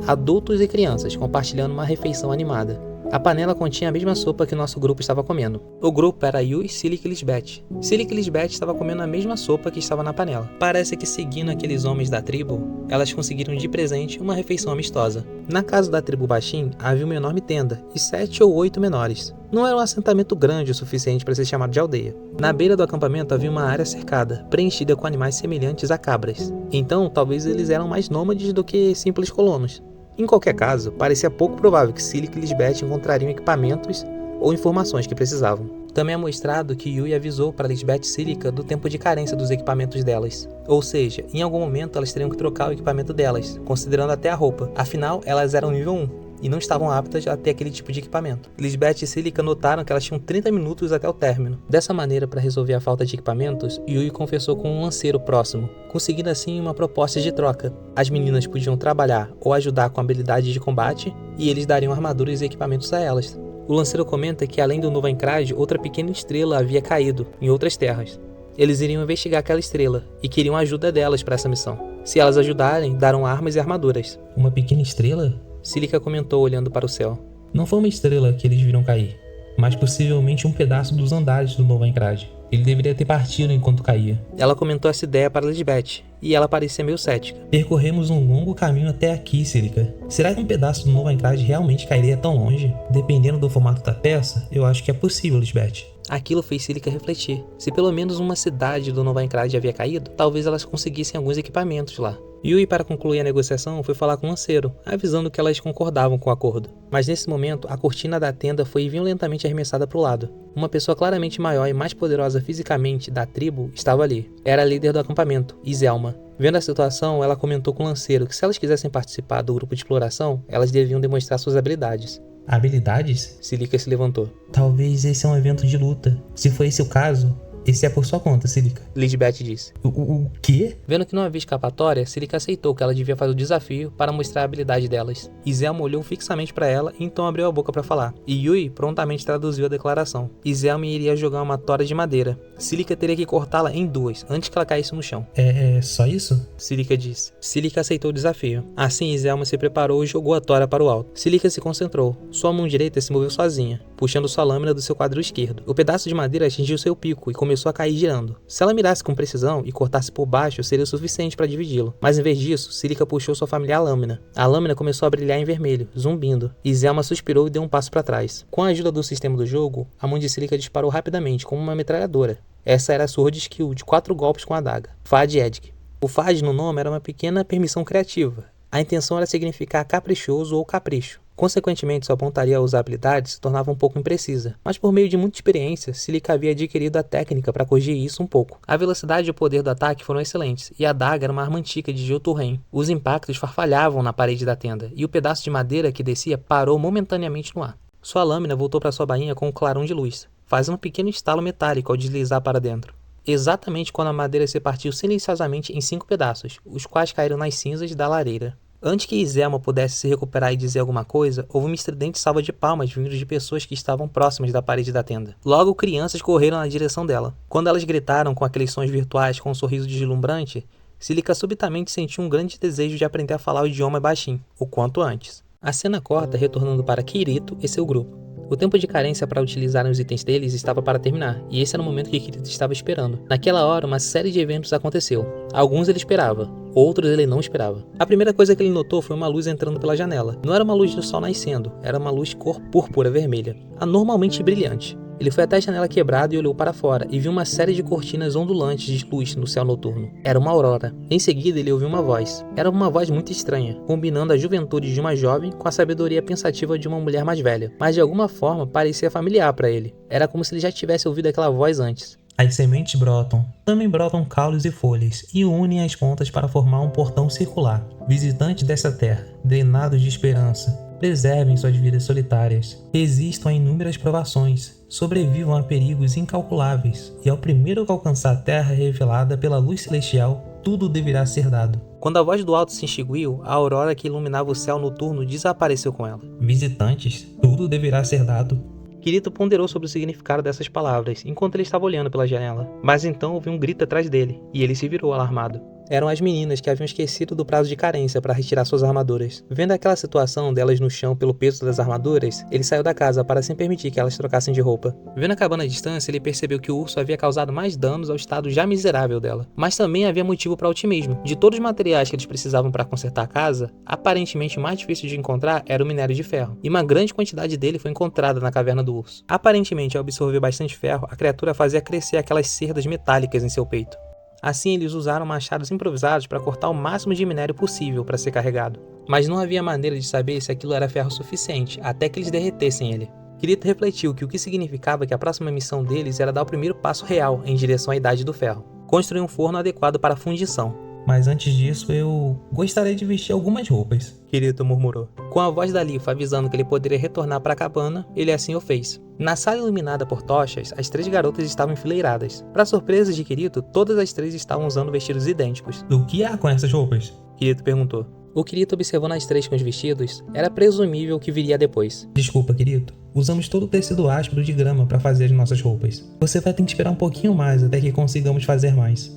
adultos e crianças, compartilhando uma refeição animada. A panela continha a mesma sopa que o nosso grupo estava comendo. O grupo era Yui, Silica e Lisbeth. Silica e Lisbeth estavam comendo a mesma sopa que estava na panela. Parece que, seguindo aqueles homens da tribo, elas conseguiram de presente uma refeição amistosa. Na casa da tribo Baixim havia uma enorme tenda e 7 ou 8 menores. Não era um assentamento grande o suficiente para ser chamado de aldeia. Na beira do acampamento havia uma área cercada, preenchida com animais semelhantes a cabras. Então, talvez eles eram mais nômades do que simples colonos. Em qualquer caso, parecia pouco provável que Silica e Lisbeth encontrariam equipamentos ou informações que precisavam. Também é mostrado que Yui avisou para Lisbeth e Silica do tempo de carência dos equipamentos delas. Ou seja, em algum momento elas teriam que trocar o equipamento delas, considerando até a roupa. Afinal, elas eram nível 1. E não estavam aptas a ter aquele tipo de equipamento. Lisbeth e Silica notaram que elas tinham 30 minutos até o término. Dessa maneira, para resolver a falta de equipamentos, Yui conversou com um lanceiro próximo, conseguindo assim uma proposta de troca. As meninas podiam trabalhar ou ajudar com habilidades de combate, e eles dariam armaduras e equipamentos a elas. O lanceiro comenta que além do Nova Encrade, outra pequena estrela havia caído em outras terras. Eles iriam investigar aquela estrela e queriam a ajuda delas para essa missão. Se elas ajudarem, darão armas e armaduras. Uma pequena estrela? Silica comentou olhando para o céu. Não foi uma estrela que eles viram cair, mas possivelmente um pedaço dos andares do Nova Encrade. Ele deveria ter partido enquanto caía. Ela comentou essa ideia para Lisbeth, e ela parecia meio cética. Percorremos um longo caminho até aqui, Silica. Será que um pedaço do Nova Encrade realmente cairia tão longe? Dependendo do formato da peça, eu acho que é possível, Lisbeth. Aquilo fez Silica refletir. Se pelo menos uma cidade do Nova Encrade havia caído, talvez elas conseguissem alguns equipamentos lá. Yui, para concluir a negociação, foi falar com o lanceiro, avisando que elas concordavam com o acordo. Mas nesse momento, a cortina da tenda foi violentamente arremessada para o lado. Uma pessoa claramente maior e mais poderosa fisicamente da tribo estava ali. Era a líder do acampamento, Iselma. Vendo a situação, ela comentou com o lanceiro que se elas quisessem participar do grupo de exploração, elas deviam demonstrar suas habilidades. Habilidades? Silica se levantou. Talvez esse é um evento de luta. Se for esse o caso, esse é por sua conta, Silica. Lisbeth disse. O quê? Vendo que não havia escapatória, Silica aceitou que ela devia fazer o desafio para mostrar a habilidade delas. Iselma olhou fixamente para ela e então abriu a boca para falar. E Yui prontamente traduziu a declaração. Iselma iria jogar uma tora de madeira. Silica teria que cortá-la em duas, antes que ela caísse no chão. É só isso? Silica disse. Silica aceitou o desafio. Assim, Iselma se preparou e jogou a tora para o alto. Silica se concentrou. Sua mão direita se moveu sozinha, puxando sua lâmina do seu quadril esquerdo. O pedaço de madeira atingiu seu pico e começou a cair girando. Se ela mirasse com precisão e cortasse por baixo, seria o suficiente para dividi-lo. Mas em vez disso, Silica puxou sua familiar lâmina. A lâmina começou a brilhar em vermelho, zumbindo. Iselma suspirou e deu um passo para trás. Com a ajuda do sistema do jogo, a mão de Silica disparou rapidamente, como uma metralhadora. Essa era a Sword Skill de 4 golpes com a adaga. Fad Edic. O Fad no nome era uma pequena permissão criativa. A intenção era significar caprichoso ou capricho. Consequentemente, sua pontaria ao usar habilidades se tornava um pouco imprecisa, mas por meio de muita experiência, Silica havia adquirido a técnica para corrigir isso um pouco. A velocidade e o poder do ataque foram excelentes, e a adaga era uma arma antiga de Jotunheim. Os impactos farfalhavam na parede da tenda, e o pedaço de madeira que descia parou momentaneamente no ar. Sua lâmina voltou para sua bainha com um clarão de luz, fazendo um pequeno estalo metálico ao deslizar para dentro. Exatamente quando a madeira se partiu silenciosamente em 5 pedaços, os quais caíram nas cinzas da lareira. Antes que Iselma pudesse se recuperar e dizer alguma coisa, houve uma estridente salva de palmas vindos de pessoas que estavam próximas da parede da tenda. Logo, crianças correram na direção dela. Quando elas gritaram com aqueles sons virtuais com um sorriso deslumbrante, Silica subitamente sentiu um grande desejo de aprender a falar o idioma Baixim, o quanto antes. A cena corta retornando para Kirito e seu grupo. O tempo de carência para utilizarem os itens deles estava para terminar, e esse era o momento que Kirito estava esperando. Naquela hora, uma série de eventos aconteceu. Alguns ele esperava, outros ele não esperava. A primeira coisa que ele notou foi uma luz entrando pela janela. Não era uma luz do sol nascendo, era uma luz cor púrpura vermelha, anormalmente brilhante. Ele foi até a janela quebrada e olhou para fora, e viu uma série de cortinas ondulantes de luz no céu noturno. Era uma aurora. Em seguida, ele ouviu uma voz. Era uma voz muito estranha, combinando a juventude de uma jovem com a sabedoria pensativa de uma mulher mais velha. Mas de alguma forma, parecia familiar para ele. Era como se ele já tivesse ouvido aquela voz antes. As sementes brotam. Também brotam caules e folhas, e unem as pontas para formar um portão circular. Visitantes dessa terra, drenados de esperança, preservem suas vidas solitárias. Resistam a inúmeras provações. Sobrevivam a perigos incalculáveis. E ao primeiro que alcançar a terra revelada pela luz celestial, tudo deverá ser dado. Quando a voz do alto se extinguiu, a aurora que iluminava o céu noturno desapareceu com ela. Visitantes, tudo deverá ser dado. Kirito ponderou sobre o significado dessas palavras, enquanto ele estava olhando pela janela. Mas então ouviu um grito atrás dele, e ele se virou alarmado. eram as meninas que haviam esquecido do prazo de carência para retirar suas armaduras. Vendo aquela situação delas no chão pelo peso das armaduras, ele saiu da casa para sem permitir que elas trocassem de roupa. Vendo a cabana à distância, ele percebeu que o urso havia causado mais danos ao estado já miserável dela. Mas também havia motivo para otimismo. De todos os materiais que eles precisavam para consertar a casa, aparentemente o mais difícil de encontrar era o minério de ferro, e uma grande quantidade dele foi encontrada na caverna do urso. Aparentemente, ao absorver bastante ferro, a criatura fazia crescer aquelas cerdas metálicas em seu peito. Assim, eles usaram machados improvisados para cortar o máximo de minério possível para ser carregado. Mas não havia maneira de saber se aquilo era ferro suficiente, até que eles derretessem ele. Kirito refletiu que o que significava que a próxima missão deles era dar o primeiro passo real em direção à Idade do Ferro, construir um forno adequado para a fundição. Mas antes disso, eu gostaria de vestir algumas roupas. Kirito murmurou. Com a voz da Lifa avisando que ele poderia retornar para a cabana, ele assim o fez. Na sala iluminada por tochas, as 3 garotas estavam enfileiradas. Para surpresa de Kirito, todas as 3 estavam usando vestidos idênticos. O que há com essas roupas? Kirito perguntou. O Kirito observando as 3 com os vestidos, era presumível que viria depois. Desculpa, Kirito. Usamos todo o tecido áspero de grama para fazer as nossas roupas. Você vai ter que esperar um pouquinho mais até que consigamos fazer mais.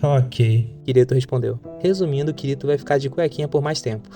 Ok. Kirito respondeu. Resumindo, Kirito vai ficar de cuequinha por mais tempo.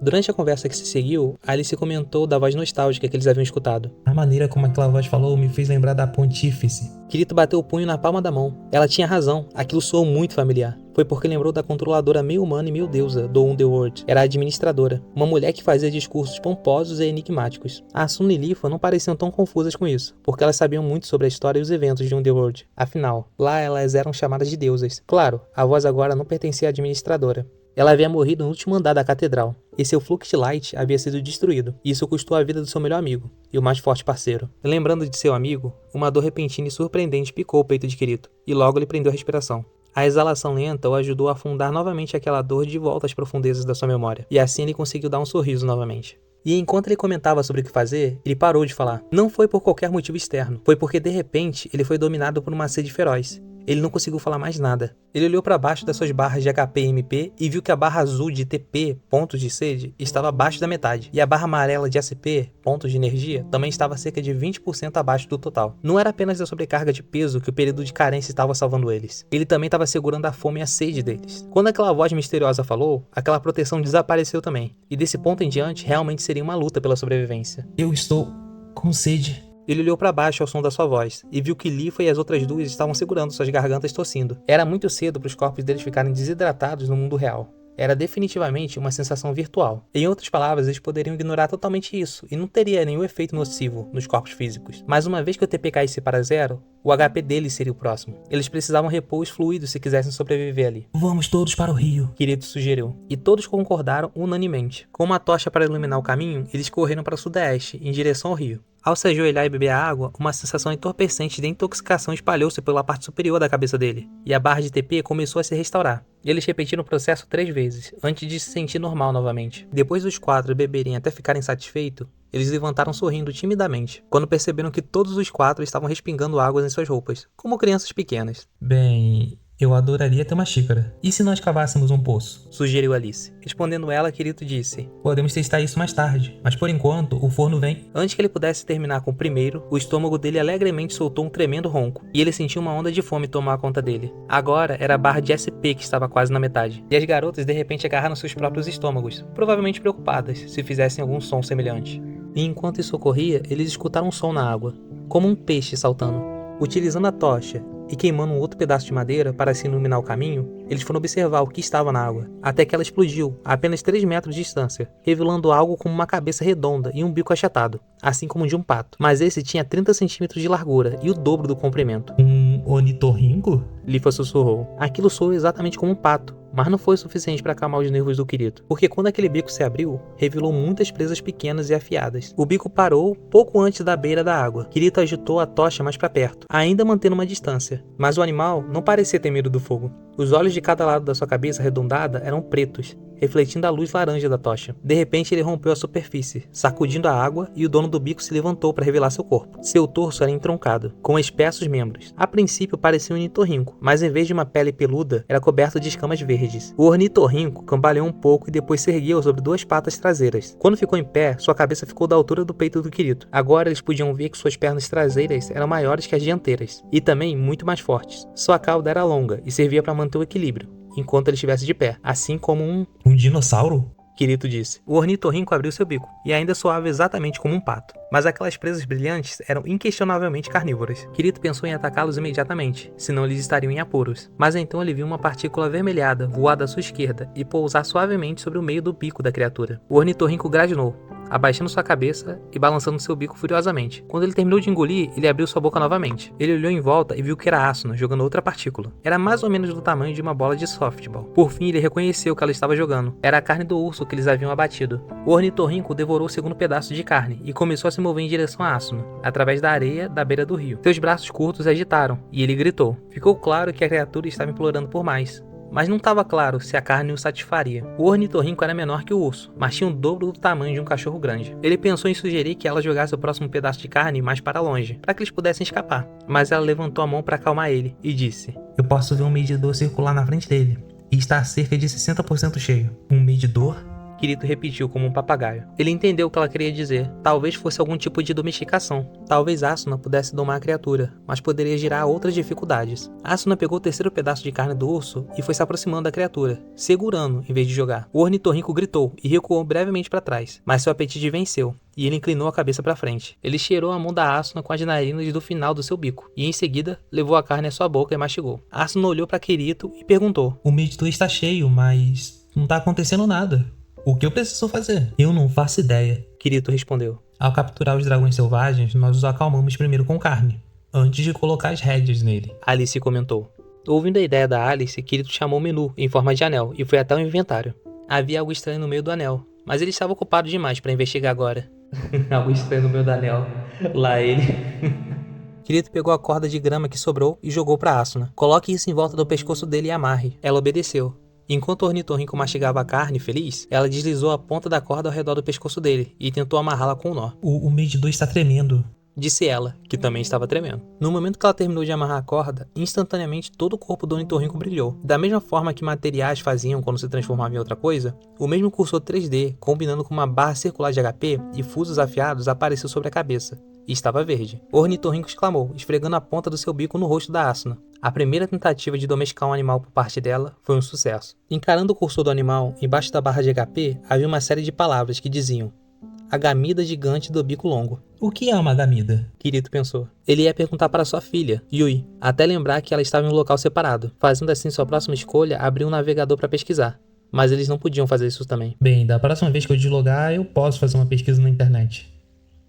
Durante a conversa que se seguiu, Alice comentou da voz nostálgica que eles haviam escutado. A maneira como aquela voz falou me fez lembrar da Pontífice. Kirito bateu o punho na palma da mão. Ela tinha razão, aquilo soou muito familiar. Foi porque lembrou da controladora meio humana e meio deusa do Underworld. Era a administradora, uma mulher que fazia discursos pomposos e enigmáticos. A Asuna e Lifa não pareciam tão confusas com isso, porque elas sabiam muito sobre a história e os eventos de Underworld. Afinal, lá elas eram chamadas de deusas. Claro, a voz agora não pertencia à administradora. Ela havia morrido no último andar da catedral, e seu Fluxlight havia sido destruído. Isso custou a vida do seu melhor amigo, e o mais forte parceiro. Lembrando de seu amigo, uma dor repentina e surpreendente picou o peito de Kirito, e logo ele prendeu a respiração. A exalação lenta o ajudou a afundar novamente aquela dor de volta às profundezas da sua memória, e assim ele conseguiu dar um sorriso novamente. E enquanto ele comentava sobre o que fazer, ele parou de falar. Não foi por qualquer motivo externo, foi porque de repente ele foi dominado por uma sede feroz. Ele não conseguiu falar mais nada. Ele olhou para baixo das suas barras de HP e MP e viu que a barra azul de TP, pontos de sede, estava abaixo da metade. E a barra amarela de ACP, pontos de energia, também estava cerca de 20% abaixo do total. Não era apenas a sobrecarga de peso que o período de carência estava salvando eles. Ele também estava segurando a fome e a sede deles. Quando aquela voz misteriosa falou, aquela proteção desapareceu também. E desse ponto em diante, realmente seria uma luta pela sobrevivência. Eu estou com sede. Ele olhou para baixo ao som da sua voz e viu que Lifa e as outras 2 estavam segurando suas gargantas tossindo. Era muito cedo para os corpos deles ficarem desidratados no mundo real. Era definitivamente uma sensação virtual. Em outras palavras, eles poderiam ignorar totalmente isso e não teria nenhum efeito nocivo nos corpos físicos. Mas uma vez que o TP caísse para 0, o HP deles seria o próximo. Eles precisavam repor os fluidos se quisessem sobreviver ali. Vamos todos para o rio, Kirito sugeriu. E todos concordaram unanimemente. Com uma tocha para iluminar o caminho, eles correram para o sudeste, em direção ao rio. Ao se ajoelhar e beber a água, uma sensação entorpecente de intoxicação espalhou-se pela parte superior da cabeça dele, e a barra de TP começou a se restaurar. Eles repetiram o processo 3 vezes, antes de se sentir normal novamente. Depois dos 4 beberem até ficarem satisfeitos, eles levantaram sorrindo timidamente, quando perceberam que todos os 4 estavam respingando águas em suas roupas, como crianças pequenas. Bem, eu adoraria ter uma xícara. E se nós cavássemos um poço? Sugeriu Alice. Respondendo ela, Kirito disse. Podemos testar isso mais tarde, mas por enquanto o forno vem. Antes que ele pudesse terminar com o primeiro, o estômago dele alegremente soltou um tremendo ronco, e ele sentiu uma onda de fome tomar conta dele. Agora era a barra de SP que estava quase na metade, e as garotas de repente agarraram seus próprios estômagos, provavelmente preocupadas se fizessem algum som semelhante. E enquanto isso ocorria, eles escutaram um som na água, como um peixe saltando. Utilizando a tocha e queimando um outro pedaço de madeira para se iluminar o caminho, eles foram observar o que estava na água, até que ela explodiu a apenas 3 metros de distância, revelando algo como uma cabeça redonda e um bico achatado, assim como o de um pato. Mas esse tinha 30 centímetros de largura e o dobro do comprimento. Um ornitorrinco? Lifa sussurrou. Aquilo soou exatamente como um pato, mas não foi o suficiente para acalmar os nervos do Kirito, porque quando aquele bico se abriu, revelou muitas presas pequenas e afiadas. O bico parou pouco antes da beira da água. Kirito agitou a tocha mais para perto, ainda mantendo uma distância, mas o animal não parecia ter medo do fogo. Os olhos de cada lado da sua cabeça arredondada eram pretos, refletindo a luz laranja da tocha. De repente ele rompeu a superfície, sacudindo a água, e o dono do bico se levantou para revelar seu corpo. Seu torso era entroncado, com espessos membros. A princípio parecia um ornitorrinco, mas em vez de uma pele peluda, era coberto de escamas verdes. O ornitorrinco cambaleou um pouco e depois se ergueu sobre 2 patas traseiras. Quando ficou em pé, sua cabeça ficou da altura do peito do Kirito. Agora eles podiam ver que suas pernas traseiras eram maiores que as dianteiras, e também muito mais fortes. Sua cauda era longa e servia para manter o equilíbrio. enquanto ele estivesse de pé, assim como um... Um dinossauro? Kirito disse. O ornitorrinco abriu seu bico, e ainda soava exatamente como um pato. Mas aquelas presas brilhantes eram inquestionavelmente carnívoras. Kirito pensou em atacá-los imediatamente, senão eles estariam em apuros. Mas então ele viu uma partícula avermelhada voar à sua esquerda e pousar suavemente sobre o meio do bico da criatura. O ornitorrinco grajinou, abaixando sua cabeça e balançando seu bico furiosamente. Quando ele terminou de engolir, ele abriu sua boca novamente. Ele olhou em volta e viu que era Asuna jogando outra partícula. Era mais ou menos do tamanho de uma bola de softball. Por fim, ele reconheceu que ela estava jogando. Era a carne do urso que eles haviam abatido. O ornitorrinco devorou o segundo pedaço de carne e começou a se mover em direção a Asuna, através da areia da beira do rio. Seus braços curtos agitaram e ele gritou. Ficou claro que a criatura estava implorando por mais. Mas não estava claro se a carne o satisfaria. O ornitorrinco era menor que o urso, mas tinha o dobro do tamanho de um cachorro grande. Ele pensou em sugerir que ela jogasse o próximo pedaço de carne mais para longe, para que eles pudessem escapar. Mas ela levantou a mão para acalmar ele e disse: Eu posso ver um medidor circular na frente dele, e está a cerca de 60% cheio. Um medidor? Kirito repetiu como um papagaio. Ele entendeu o que ela queria dizer. Talvez fosse algum tipo de domesticação. Talvez Asuna pudesse domar a criatura, mas poderia gerar outras dificuldades. Asuna pegou o terceiro pedaço de carne do urso e foi se aproximando da criatura, segurando em vez de jogar. O ornitorrinco gritou e recuou brevemente para trás, mas seu apetite venceu. E ele inclinou a cabeça para frente. Ele cheirou a mão da Asuna com as narinas do final do seu bico, e em seguida levou a carne à sua boca e mastigou. Asuna olhou para Kirito e perguntou: O medidor está cheio, mas não está acontecendo nada. O que eu preciso fazer? Eu não faço ideia. Kirito respondeu. Ao capturar os dragões selvagens, nós os acalmamos primeiro com carne, antes de colocar as rédeas nele. Alice comentou. Ouvindo a ideia da Alice, Kirito chamou o menu em forma de anel e foi até o inventário. Havia algo estranho no meio do anel, mas ele estava ocupado demais para investigar agora. Algo estranho no meio do anel. Lá ele. Kirito pegou a corda de grama que sobrou e jogou para Asuna. Coloque isso em volta do pescoço dele e amarre. Ela obedeceu. Enquanto o ornitorrinco mastigava a carne feliz, ela deslizou a ponta da corda ao redor do pescoço dele e tentou amarrá-la com um nó. O medidor está tremendo, disse ela, que também estava tremendo. No momento que ela terminou de amarrar a corda, instantaneamente todo o corpo do ornitorrinco brilhou. Da mesma forma que materiais faziam quando se transformavam em outra coisa, o mesmo cursor 3D, combinando com uma barra circular de HP e fusos afiados, apareceu sobre a cabeça. E estava verde. O ornitorrinco exclamou, esfregando a ponta do seu bico no rosto da Asuna. A primeira tentativa de domesticar um animal por parte dela foi um sucesso. Encarando o cursor do animal, embaixo da barra de HP, havia uma série de palavras que diziam: a gamida gigante do bico longo. O que é uma gamida? Kirito pensou. Ele ia perguntar para sua filha, Yui, até lembrar que ela estava em um local separado. Fazendo assim sua próxima escolha, abriu um navegador para pesquisar. Mas eles não podiam fazer isso também. Bem, da próxima vez que eu deslogar, eu posso fazer uma pesquisa na internet.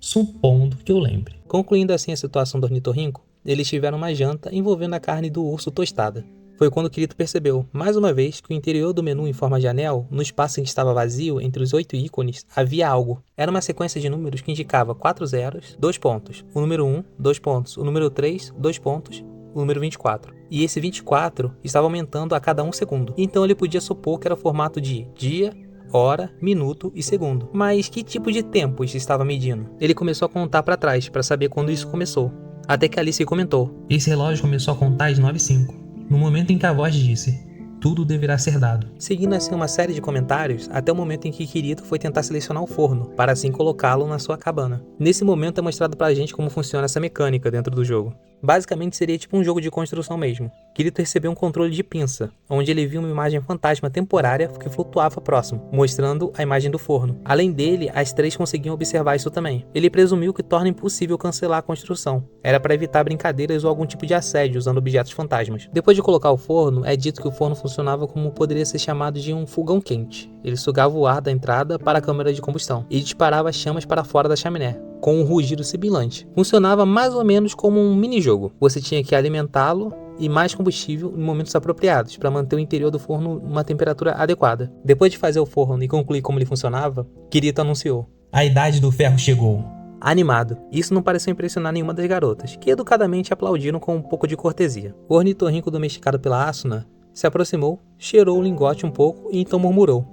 Supondo que eu lembre. Concluindo assim a situação do ornitorrinco, eles tiveram uma janta envolvendo a carne do urso tostada. Foi quando Kirito percebeu, mais uma vez, que o interior do menu em forma de anel, no espaço em que estava vazio, entre os 8 ícones, havia algo. Era uma sequência de números que indicava 4 zeros, 2 pontos, o número 1, 2 pontos, o número 3, 2 pontos, o número 24. E esse 24 estava aumentando a cada 1 segundo. Então ele podia supor que era o formato de dia, hora, minuto e segundo. Mas que tipo de tempo isso estava medindo? Ele começou a contar para trás para saber quando isso começou. Até que Alice comentou: Esse relógio começou a contar às 9h05, no momento em que a voz disse: tudo deverá ser dado. Seguindo assim uma série de comentários, até o momento em que Kirito foi tentar selecionar o forno, para assim colocá-lo na sua cabana. Nesse momento é mostrado pra gente como funciona essa mecânica dentro do jogo. Basicamente seria tipo um jogo de construção mesmo. Kirito recebeu um controle de pinça, onde ele viu uma imagem fantasma temporária que flutuava próximo, mostrando a imagem do forno. Além dele, as três conseguiam observar isso também. Ele presumiu que torna impossível cancelar a construção. Era para evitar brincadeiras ou algum tipo de assédio usando objetos fantasmas. Depois de colocar o forno, é dito que o forno funcionava como poderia ser chamado de um fogão quente. Ele sugava o ar da entrada para a câmara de combustão e disparava chamas para fora da chaminé, com um rugido sibilante. Funcionava mais ou menos como um mini-jogo. Você tinha que alimentá-lo e mais combustível em momentos apropriados para manter o interior do forno numa temperatura adequada. Depois de fazer o forno e concluir como ele funcionava, Kirito anunciou: A idade do ferro chegou. Animado. Isso não pareceu impressionar nenhuma das garotas, que educadamente aplaudiram com um pouco de cortesia. O ornitorrinco domesticado pela Asuna se aproximou, cheirou o lingote um pouco e então murmurou,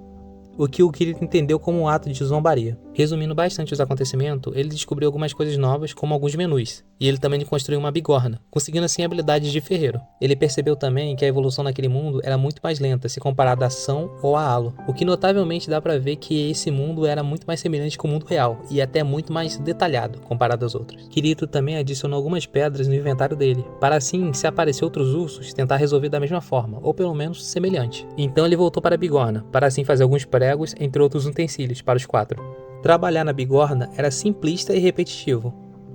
o que o Kirito entendeu como um ato de zombaria. Resumindo bastante os acontecimentos, ele descobriu algumas coisas novas, como alguns menus, e ele também construiu uma bigorna, conseguindo assim habilidades de ferreiro. Ele percebeu também que a evolução naquele mundo era muito mais lenta se comparada a São ou a Halo, o que notavelmente dá pra ver que esse mundo era muito mais semelhante com o mundo real, e até muito mais detalhado comparado aos outros. Kirito também adicionou algumas pedras no inventário dele, para assim, se aparecer outros ursos, tentar resolver da mesma forma, ou pelo menos semelhante. Então ele voltou para a bigorna, para assim fazer alguns pregos, entre outros utensílios, para os 4. Trabalhar na bigorna era simplista e repetitivo,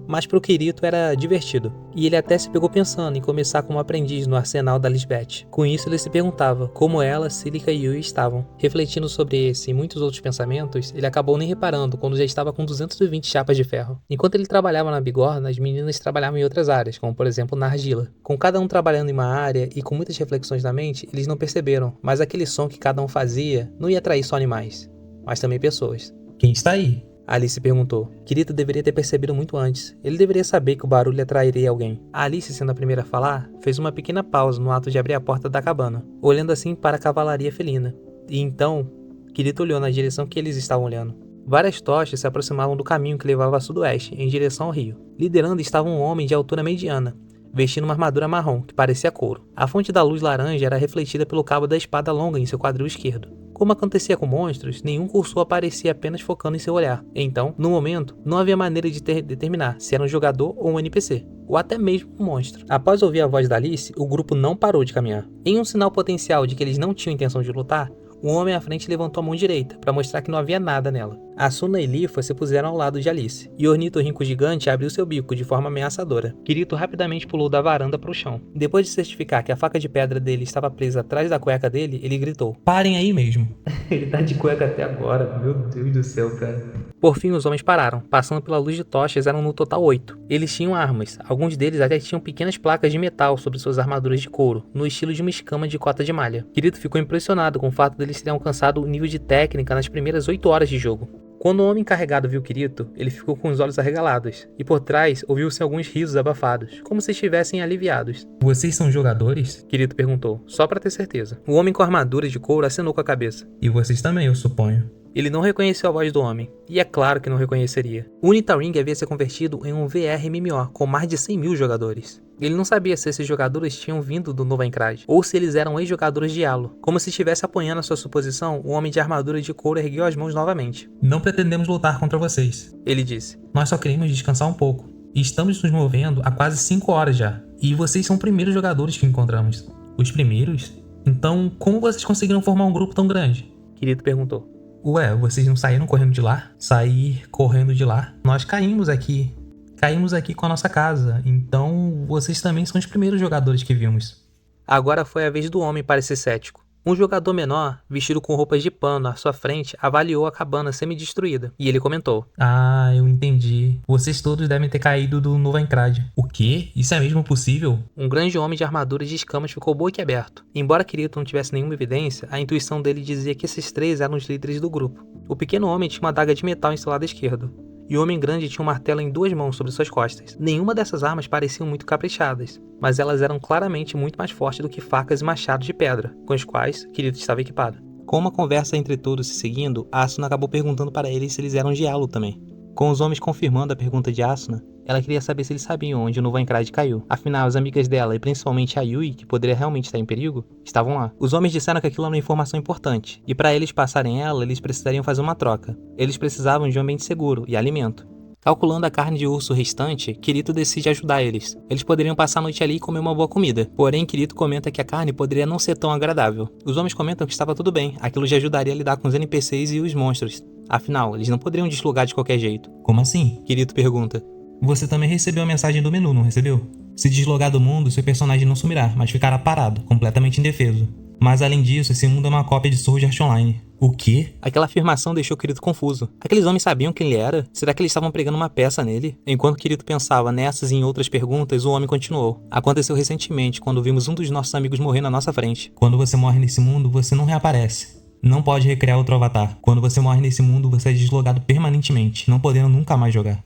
mas para o Kirito era divertido, e ele até se pegou pensando em começar como aprendiz no arsenal da Lisbeth. Com isso ele se perguntava como ela, Cílica e Yui estavam. Refletindo sobre esse e muitos outros pensamentos, ele acabou nem reparando quando já estava com 220 chapas de ferro. Enquanto ele trabalhava na bigorna, as meninas trabalhavam em outras áreas, como por exemplo na argila. Com cada um trabalhando em uma área e com muitas reflexões na mente, eles não perceberam, mas aquele som que cada um fazia não ia atrair só animais, mas também pessoas. Quem está aí? Alice perguntou. Kirito deveria ter percebido muito antes. Ele deveria saber que o barulho atrairia alguém. A Alice, sendo a primeira a falar, fez uma pequena pausa no ato de abrir a porta da cabana, olhando assim para a cavalaria felina. E então, Kirito olhou na direção que eles estavam olhando. Várias tochas se aproximavam do caminho que levava a sudoeste, em direção ao rio. Liderando estava um homem de altura mediana, vestindo uma armadura marrom, que parecia couro. A fonte da luz laranja era refletida pelo cabo da espada longa em seu quadril esquerdo. Como acontecia com monstros, nenhum cursor aparecia apenas focando em seu olhar. Então, no momento, não havia maneira de determinar se era um jogador ou um NPC, ou até mesmo um monstro. Após ouvir a voz da Alice, o grupo não parou de caminhar. Em um sinal potencial de que eles não tinham intenção de lutar, o homem à frente levantou a mão direita, para mostrar que não havia nada nela. Asuna e Lifa se puseram ao lado de Alice, e o ornitorrinco gigante abriu seu bico de forma ameaçadora. Kirito rapidamente pulou da varanda para o chão. Depois de certificar que a faca de pedra dele estava presa atrás da cueca dele, ele gritou. Parem aí mesmo. Ele tá de cueca até agora, meu Deus do céu, cara. Por fim, os homens pararam, passando pela luz de tochas, eram no total 8. Eles tinham armas, alguns deles até tinham pequenas placas de metal sobre suas armaduras de couro, no estilo de uma escama de cota de malha. Kirito ficou impressionado com o fato deles terem alcançado o nível de técnica nas primeiras 8 horas de jogo. Quando o homem encarregado viu Kirito, ele ficou com os olhos arregalados, e por trás ouviu-se alguns risos abafados, como se estivessem aliviados. Vocês são jogadores? Kirito perguntou, só para ter certeza. O homem com a armadura de couro acenou com a cabeça. E vocês também, eu suponho. Ele não reconheceu a voz do homem, e é claro que não reconheceria. O Unitaring havia se convertido em um VR-MMO com mais de 100 mil jogadores. Ele não sabia se esses jogadores tinham vindo do Nova Encrade, ou se eles eram ex-jogadores de Halo. Como se estivesse apoiando a sua suposição, o homem de armadura de couro ergueu as mãos novamente. Não pretendemos lutar contra vocês. Ele disse. Nós só queremos descansar um pouco. E estamos nos movendo há quase 5 horas já. E vocês são os primeiros jogadores que encontramos. Os primeiros? Então, como vocês conseguiram formar um grupo tão grande? Kirito perguntou. Ué, vocês não saíram correndo de lá? Sair correndo de lá? Nós caímos aqui. Caímos aqui com a nossa casa. Então, vocês também são os primeiros jogadores que vimos. Agora foi a vez do homem parecer cético. Um jogador menor, vestido com roupas de pano à sua frente, avaliou a cabana semi-destruída. E ele comentou. Ah, eu entendi. Vocês todos devem ter caído do Nova Encrade. O quê? Isso é mesmo possível? Um grande homem de armadura de escamas ficou boquiaberto. Embora Kirito não tivesse nenhuma evidência, a intuição dele dizia que esses 3 eram os líderes do grupo. O pequeno homem tinha uma adaga de metal em seu lado esquerdo. E o homem grande tinha um martelo em 2 mãos sobre suas costas. Nenhuma dessas armas pareciam muito caprichadas, mas elas eram claramente muito mais fortes do que facas e machados de pedra, com os quais Kirito estava equipado. Com uma conversa entre todos se seguindo, Asuna acabou perguntando para eles se eles eram de Halo também. Com os homens confirmando a pergunta de Asuna, ela queria saber se eles sabiam onde o Nova Encrade caiu. Afinal, as amigas dela, e principalmente a Yui, que poderia realmente estar em perigo, estavam lá. Os homens disseram que aquilo era uma informação importante, e para eles passarem ela, eles precisariam fazer uma troca. Eles precisavam de um ambiente seguro e alimento. Calculando a carne de urso restante, Kirito decide ajudar eles. Eles poderiam passar a noite ali e comer uma boa comida. Porém, Kirito comenta que a carne poderia não ser tão agradável. Os homens comentam que estava tudo bem, aquilo já ajudaria a lidar com os NPCs e os monstros. Afinal, eles não poderiam deslogar de qualquer jeito. Como assim? Kirito pergunta. Você também recebeu a mensagem do menu, não recebeu? Se deslogar do mundo, seu personagem não sumirá, mas ficará parado, completamente indefeso. Mas além disso, esse mundo é uma cópia de Sword Art Online. O quê? Aquela afirmação deixou Kirito confuso. Aqueles homens sabiam quem ele era? Será que eles estavam pregando uma peça nele? Enquanto Kirito pensava nessas e em outras perguntas, o homem continuou. Aconteceu recentemente, quando vimos um dos nossos amigos morrer na nossa frente. Quando você morre nesse mundo, você não reaparece. Não pode recriar outro avatar. Quando você morre nesse mundo, você é deslogado permanentemente, não podendo nunca mais jogar.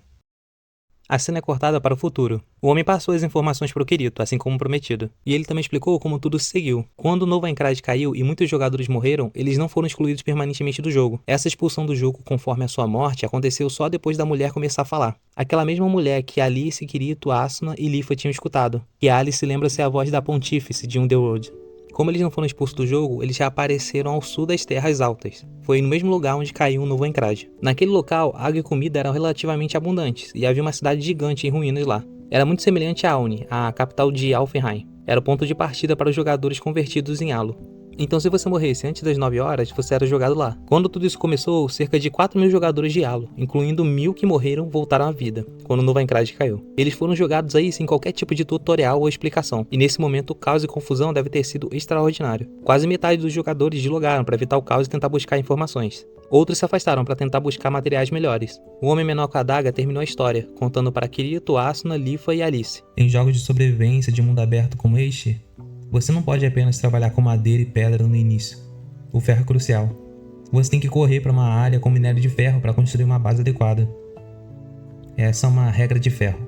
A cena é cortada para o futuro. O homem passou as informações para o Kirito, assim como prometido. E ele também explicou como tudo se seguiu. Quando o Nova Encrade caiu e muitos jogadores morreram, eles não foram excluídos permanentemente do jogo. Essa expulsão do jogo conforme a sua morte aconteceu só depois da mulher começar a falar. Aquela mesma mulher que Alice, Kirito, Asuna e Leafa tinham escutado. E a Alice lembra ser a voz da Pontífice de Underworld. Como eles não foram expulsos do jogo, eles já apareceram ao sul das Terras Altas. Foi no mesmo lugar onde caiu um novo Encrade. Naquele local, água e comida eram relativamente abundantes, e havia uma cidade gigante em ruínas lá. Era muito semelhante a Auni, a capital de Alfenheim. Era o ponto de partida para os jogadores convertidos em Halo. Então se você morresse antes das 9 horas, você era jogado lá. Quando tudo isso começou, cerca de 4.000 jogadores de Halo, incluindo 1.000 que morreram, voltaram à vida, quando o Nova Encrade caiu. Eles foram jogados aí sem qualquer tipo de tutorial ou explicação, e nesse momento o caos e confusão deve ter sido extraordinário. Quase metade dos jogadores deslogaram para evitar o caos e tentar buscar informações. Outros se afastaram para tentar buscar materiais melhores. O Homem Menor com a Adaga terminou a história, contando para Kirito, Asuna, Leafa e Alice. Em jogos de sobrevivência de mundo aberto como este, você não pode apenas trabalhar com madeira e pedra no início. O ferro é crucial. Você tem que correr para uma área com minério de ferro para construir uma base adequada. Essa é uma regra de ferro.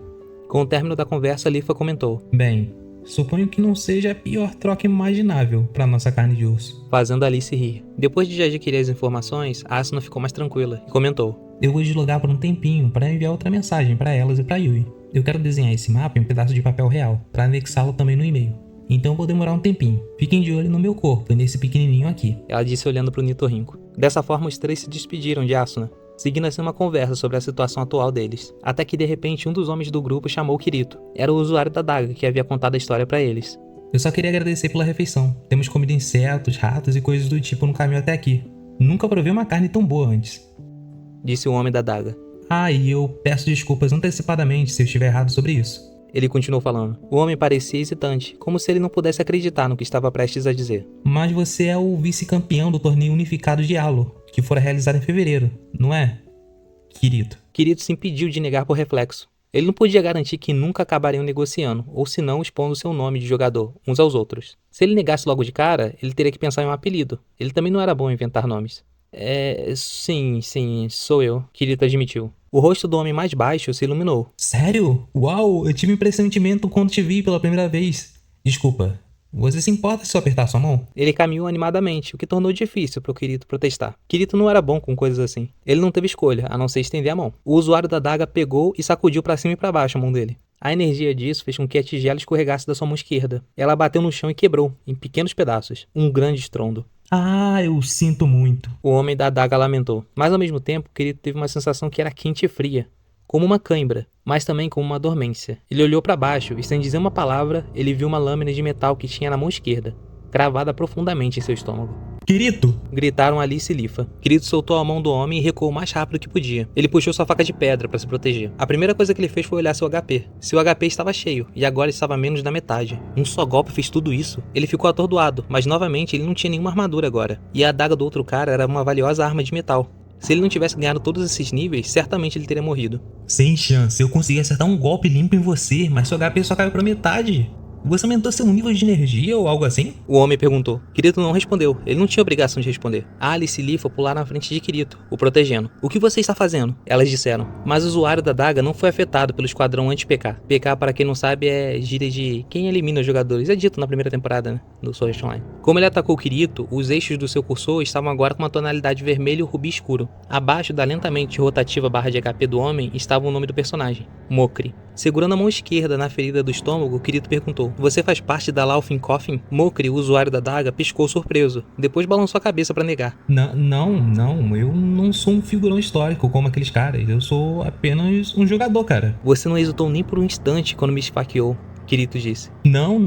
Com o término da conversa, Leafa comentou: Bem, suponho que não seja a pior troca imaginável para nossa carne de urso. Fazendo Alice rir. Depois de adquirir as informações, Asuna ficou mais tranquila e comentou: Eu vou deslogar por um tempinho para enviar outra mensagem para elas e para Yui. Eu quero desenhar esse mapa em um pedaço de papel real, para anexá-lo também no e-mail. Então vou demorar um tempinho. Fiquem de olho no meu corpo e nesse pequenininho aqui. Ela disse olhando para o Nitorrinco. Dessa forma, os três se despediram de Asuna, seguindo assim uma conversa sobre a situação atual deles. Até que de repente um dos homens do grupo chamou o Kirito. Era o usuário da daga que havia contado a história para eles. Eu só queria agradecer pela refeição. Temos comido insetos, ratos e coisas do tipo no caminho até aqui. Nunca provei uma carne tão boa antes. Disse o homem da daga. Ah, e eu peço desculpas antecipadamente se eu estiver errado sobre isso. Ele continuou falando. O homem parecia hesitante, como se ele não pudesse acreditar no que estava prestes a dizer. Mas você é o vice-campeão do torneio unificado de Halo, que fora realizado em fevereiro, não é, Kirito? Kirito se impediu de negar por reflexo. Ele não podia garantir que nunca acabariam negociando, ou se não expondo seu nome de jogador, uns aos outros. Se ele negasse logo de cara, ele teria que pensar em um apelido. Ele também não era bom em inventar nomes. Sim, sou eu, Kirito admitiu. O rosto do homem mais baixo se iluminou. Sério? Uau, eu tive um pressentimento quando te vi pela primeira vez. Desculpa, você se importa se eu apertar sua mão? Ele caminhou animadamente, o que tornou difícil para o Kirito protestar. Kirito não era bom com coisas assim. Ele não teve escolha, a não ser estender a mão. O usuário da daga pegou e sacudiu para cima e para baixo a mão dele. A energia disso fez com que a tigela escorregasse da sua mão esquerda. Ela bateu no chão e quebrou, em pequenos pedaços. Um grande estrondo. Ah, eu sinto muito. O homem da adaga lamentou. Mas ao mesmo tempo, Kirito teve uma sensação que era quente e fria. Como uma cãibra, mas também como uma dormência. Ele olhou para baixo e sem dizer uma palavra, ele viu uma lâmina de metal que tinha na mão esquerda, cravada profundamente em seu estômago. Kirito! Gritaram Alice e Leafa. Kirito soltou a mão do homem e recuou o mais rápido que podia. Ele puxou sua faca de pedra para se proteger. A primeira coisa que ele fez foi olhar seu HP. Seu HP estava cheio, e agora estava menos da metade. Um só golpe fez tudo isso? Ele ficou atordoado, mas novamente ele não tinha nenhuma armadura agora. E a adaga do outro cara era uma valiosa arma de metal. Se ele não tivesse ganhado todos esses níveis, certamente ele teria morrido. Sem chance, eu consegui acertar um golpe limpo em você, mas seu HP só caiu pra metade. Você aumentou seu nível de energia ou algo assim? O homem perguntou. Kirito não respondeu. Ele não tinha obrigação de responder. Alice e Leafa pularam na frente de Kirito, o protegendo. O que você está fazendo? Elas disseram. Mas o usuário da daga não foi afetado pelo esquadrão anti-PK. PK, para quem não sabe, é gíria de quem elimina os jogadores. É dito na primeira temporada, né? Do Sword Art Online. Como ele atacou Kirito, os eixos do seu cursor estavam agora com uma tonalidade vermelho rubi escuro. Abaixo da lentamente rotativa barra de HP do homem estava o nome do personagem. Mokri. Segurando a mão esquerda na ferida do estômago, Kirito perguntou: Você faz parte da Laughing Coffin? Mokri, o usuário da daga, piscou surpreso. Depois balançou a cabeça para negar. Não, eu não sou um figurão histórico como aqueles caras. Eu sou apenas um jogador, cara. Você não hesitou nem por um instante quando me esfaqueou, Kirito disse. Não,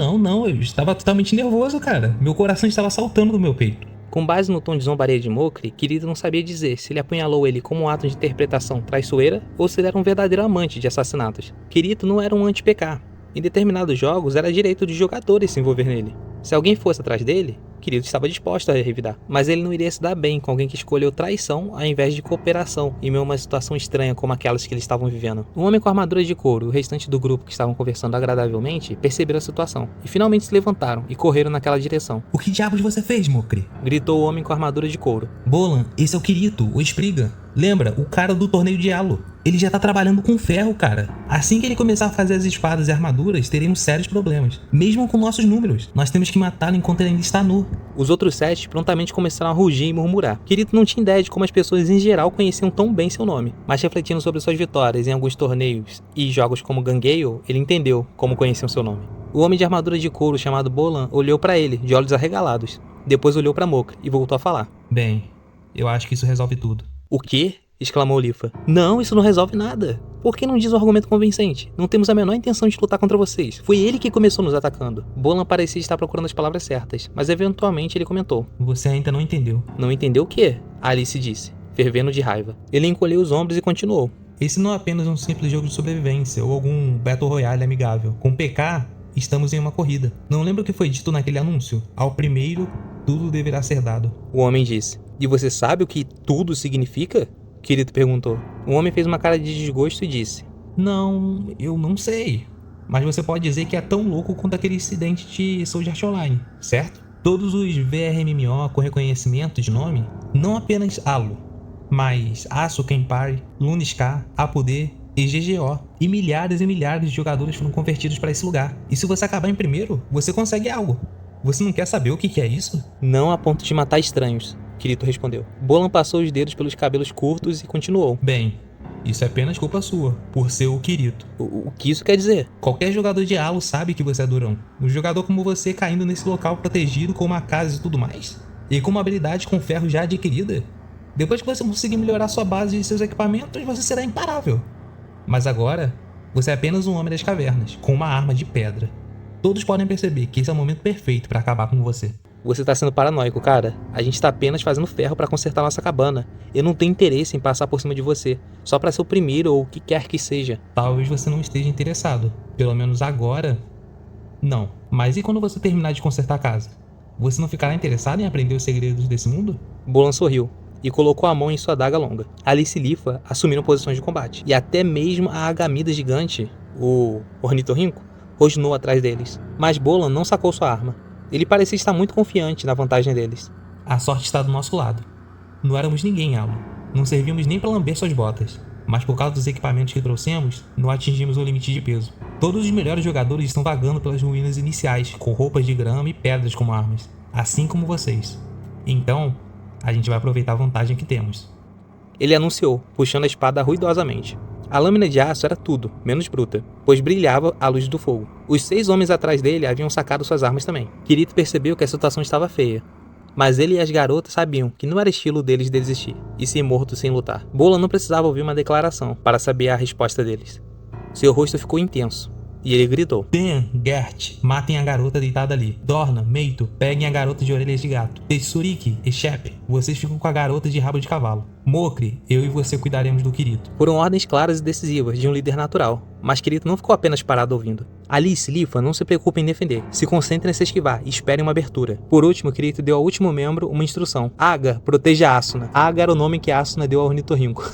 eu estava totalmente nervoso, cara. Meu coração estava saltando do meu peito. Com base no tom de zombaria de Mokri, Kirito não sabia dizer se ele apunhalou ele como um ato de interpretação traiçoeira ou se ele era um verdadeiro amante de assassinatos. Kirito não era um anti-PK. Em determinados jogos, era direito de jogadores se envolver nele. Se alguém fosse atrás dele, Kirito estava disposto a revidar. Mas ele não iria se dar bem com alguém que escolheu traição ao invés de cooperação em meio a uma situação estranha como aquelas que eles estavam vivendo. Um homem com armadura de couro e o restante do grupo que estavam conversando agradavelmente perceberam a situação e finalmente se levantaram e correram naquela direção. O que diabos você fez, Mokri? Gritou o homem com a armadura de couro. Bolan, esse é o Kirito, o Espriga. Lembra? O cara do torneio de Halo. Ele já tá trabalhando com ferro, cara. Assim que ele começar a fazer as espadas e armaduras, teremos sérios problemas. Mesmo com nossos números. Nós temos que matá-lo enquanto ele ainda está nu. Os outros 7 prontamente começaram a rugir e murmurar. Kirito não tinha ideia de como as pessoas em geral conheciam tão bem seu nome, mas refletindo sobre suas vitórias em alguns torneios e jogos como Gangale, ele entendeu como conheciam seu nome. O homem de armadura de couro chamado Bolan olhou para ele, de olhos arregalados. Depois olhou para Mokri e voltou a falar. Bem, eu acho que isso resolve tudo. O quê? Exclamou Lifa. Não, isso não resolve nada. Por que não diz um argumento convincente? Não temos a menor intenção de lutar contra vocês. Foi ele que começou nos atacando. Bolan parecia estar procurando as palavras certas, mas eventualmente ele comentou. Você ainda não entendeu. Não entendeu o quê? Alice disse, fervendo de raiva. Ele encolheu os ombros e continuou. Esse não é apenas um simples jogo de sobrevivência ou algum Battle Royale amigável. Com PK, estamos em uma corrida. Não lembra o que foi dito naquele anúncio? Ao primeiro, tudo deverá ser dado. O homem disse. E você sabe o que tudo significa? Kirito perguntou. O homem fez uma cara de desgosto e disse. Não, eu não sei. Mas você pode dizer que é tão louco quanto aquele incidente de Sword Art Online, certo? Todos os VRMMO com reconhecimento de nome, não apenas Halo, mas Asu Kenpai, Luniscar, Apude e GGO. E milhares de jogadores foram convertidos para esse lugar. E se você acabar em primeiro, você consegue algo. Você não quer saber o que é isso? Não a ponto de matar estranhos. Kirito respondeu. Bolan passou os dedos pelos cabelos curtos e continuou. Bem, isso é apenas culpa sua, por ser o Kirito. O que isso quer dizer? Qualquer jogador de Halo sabe que você é durão. Um jogador como você caindo nesse local protegido com uma casa e tudo mais. E com uma habilidade com ferro já adquirida. Depois que você conseguir melhorar sua base e seus equipamentos, você será imparável. Mas agora, você é apenas um homem das cavernas, com uma arma de pedra. Todos podem perceber que esse é o momento perfeito para acabar com você. Você tá sendo paranoico, cara. A gente tá apenas fazendo ferro pra consertar nossa cabana. Eu não tenho interesse em passar por cima de você, só pra ser o primeiro ou o que quer que seja. Talvez você não esteja interessado. Pelo menos agora, não. Mas e quando você terminar de consertar a casa? Você não ficará interessado em aprender os segredos desse mundo? Bolan sorriu e colocou a mão em sua adaga longa. Alice e Lifa assumiram posições de combate. E até mesmo a Agamida gigante, o ornitorrinco, rosnou atrás deles. Mas Bolan não sacou sua arma. Ele parecia estar muito confiante na vantagem deles. A sorte está do nosso lado. Não éramos ninguém, Halo. Não servíamos nem para lamber suas botas. Mas por causa dos equipamentos que trouxemos, não atingimos o limite de peso. Todos os melhores jogadores estão vagando pelas ruínas iniciais, com roupas de grama e pedras como armas. Assim como vocês. Então, a gente vai aproveitar a vantagem que temos. Ele anunciou, puxando a espada ruidosamente. A lâmina de aço era tudo, menos bruta, pois brilhava à luz do fogo. Os 6 homens atrás dele haviam sacado suas armas também. Kirito percebeu que a situação estava feia. Mas ele e as garotas sabiam que não era estilo deles desistir e ser morto sem lutar. Bolan não precisava ouvir uma declaração para saber a resposta deles. Seu rosto ficou intenso. E ele gritou. Den, Gert, matem a garota deitada ali. Dorna, Meito, peguem a garota de orelhas de gato. Tetsuriki e Shep, vocês ficam com a garota de rabo de cavalo. Mokri, eu e você cuidaremos do Kirito. Foram ordens claras e decisivas de um líder natural. Mas Kirito não ficou apenas parado ouvindo. Alice e Lifa não se preocupem em defender. Se concentrem em se esquivar e esperem uma abertura. Por último, Kirito deu ao último membro uma instrução. Aga, proteja Asuna. Aga era o nome que Asuna deu ao ornitorrinco.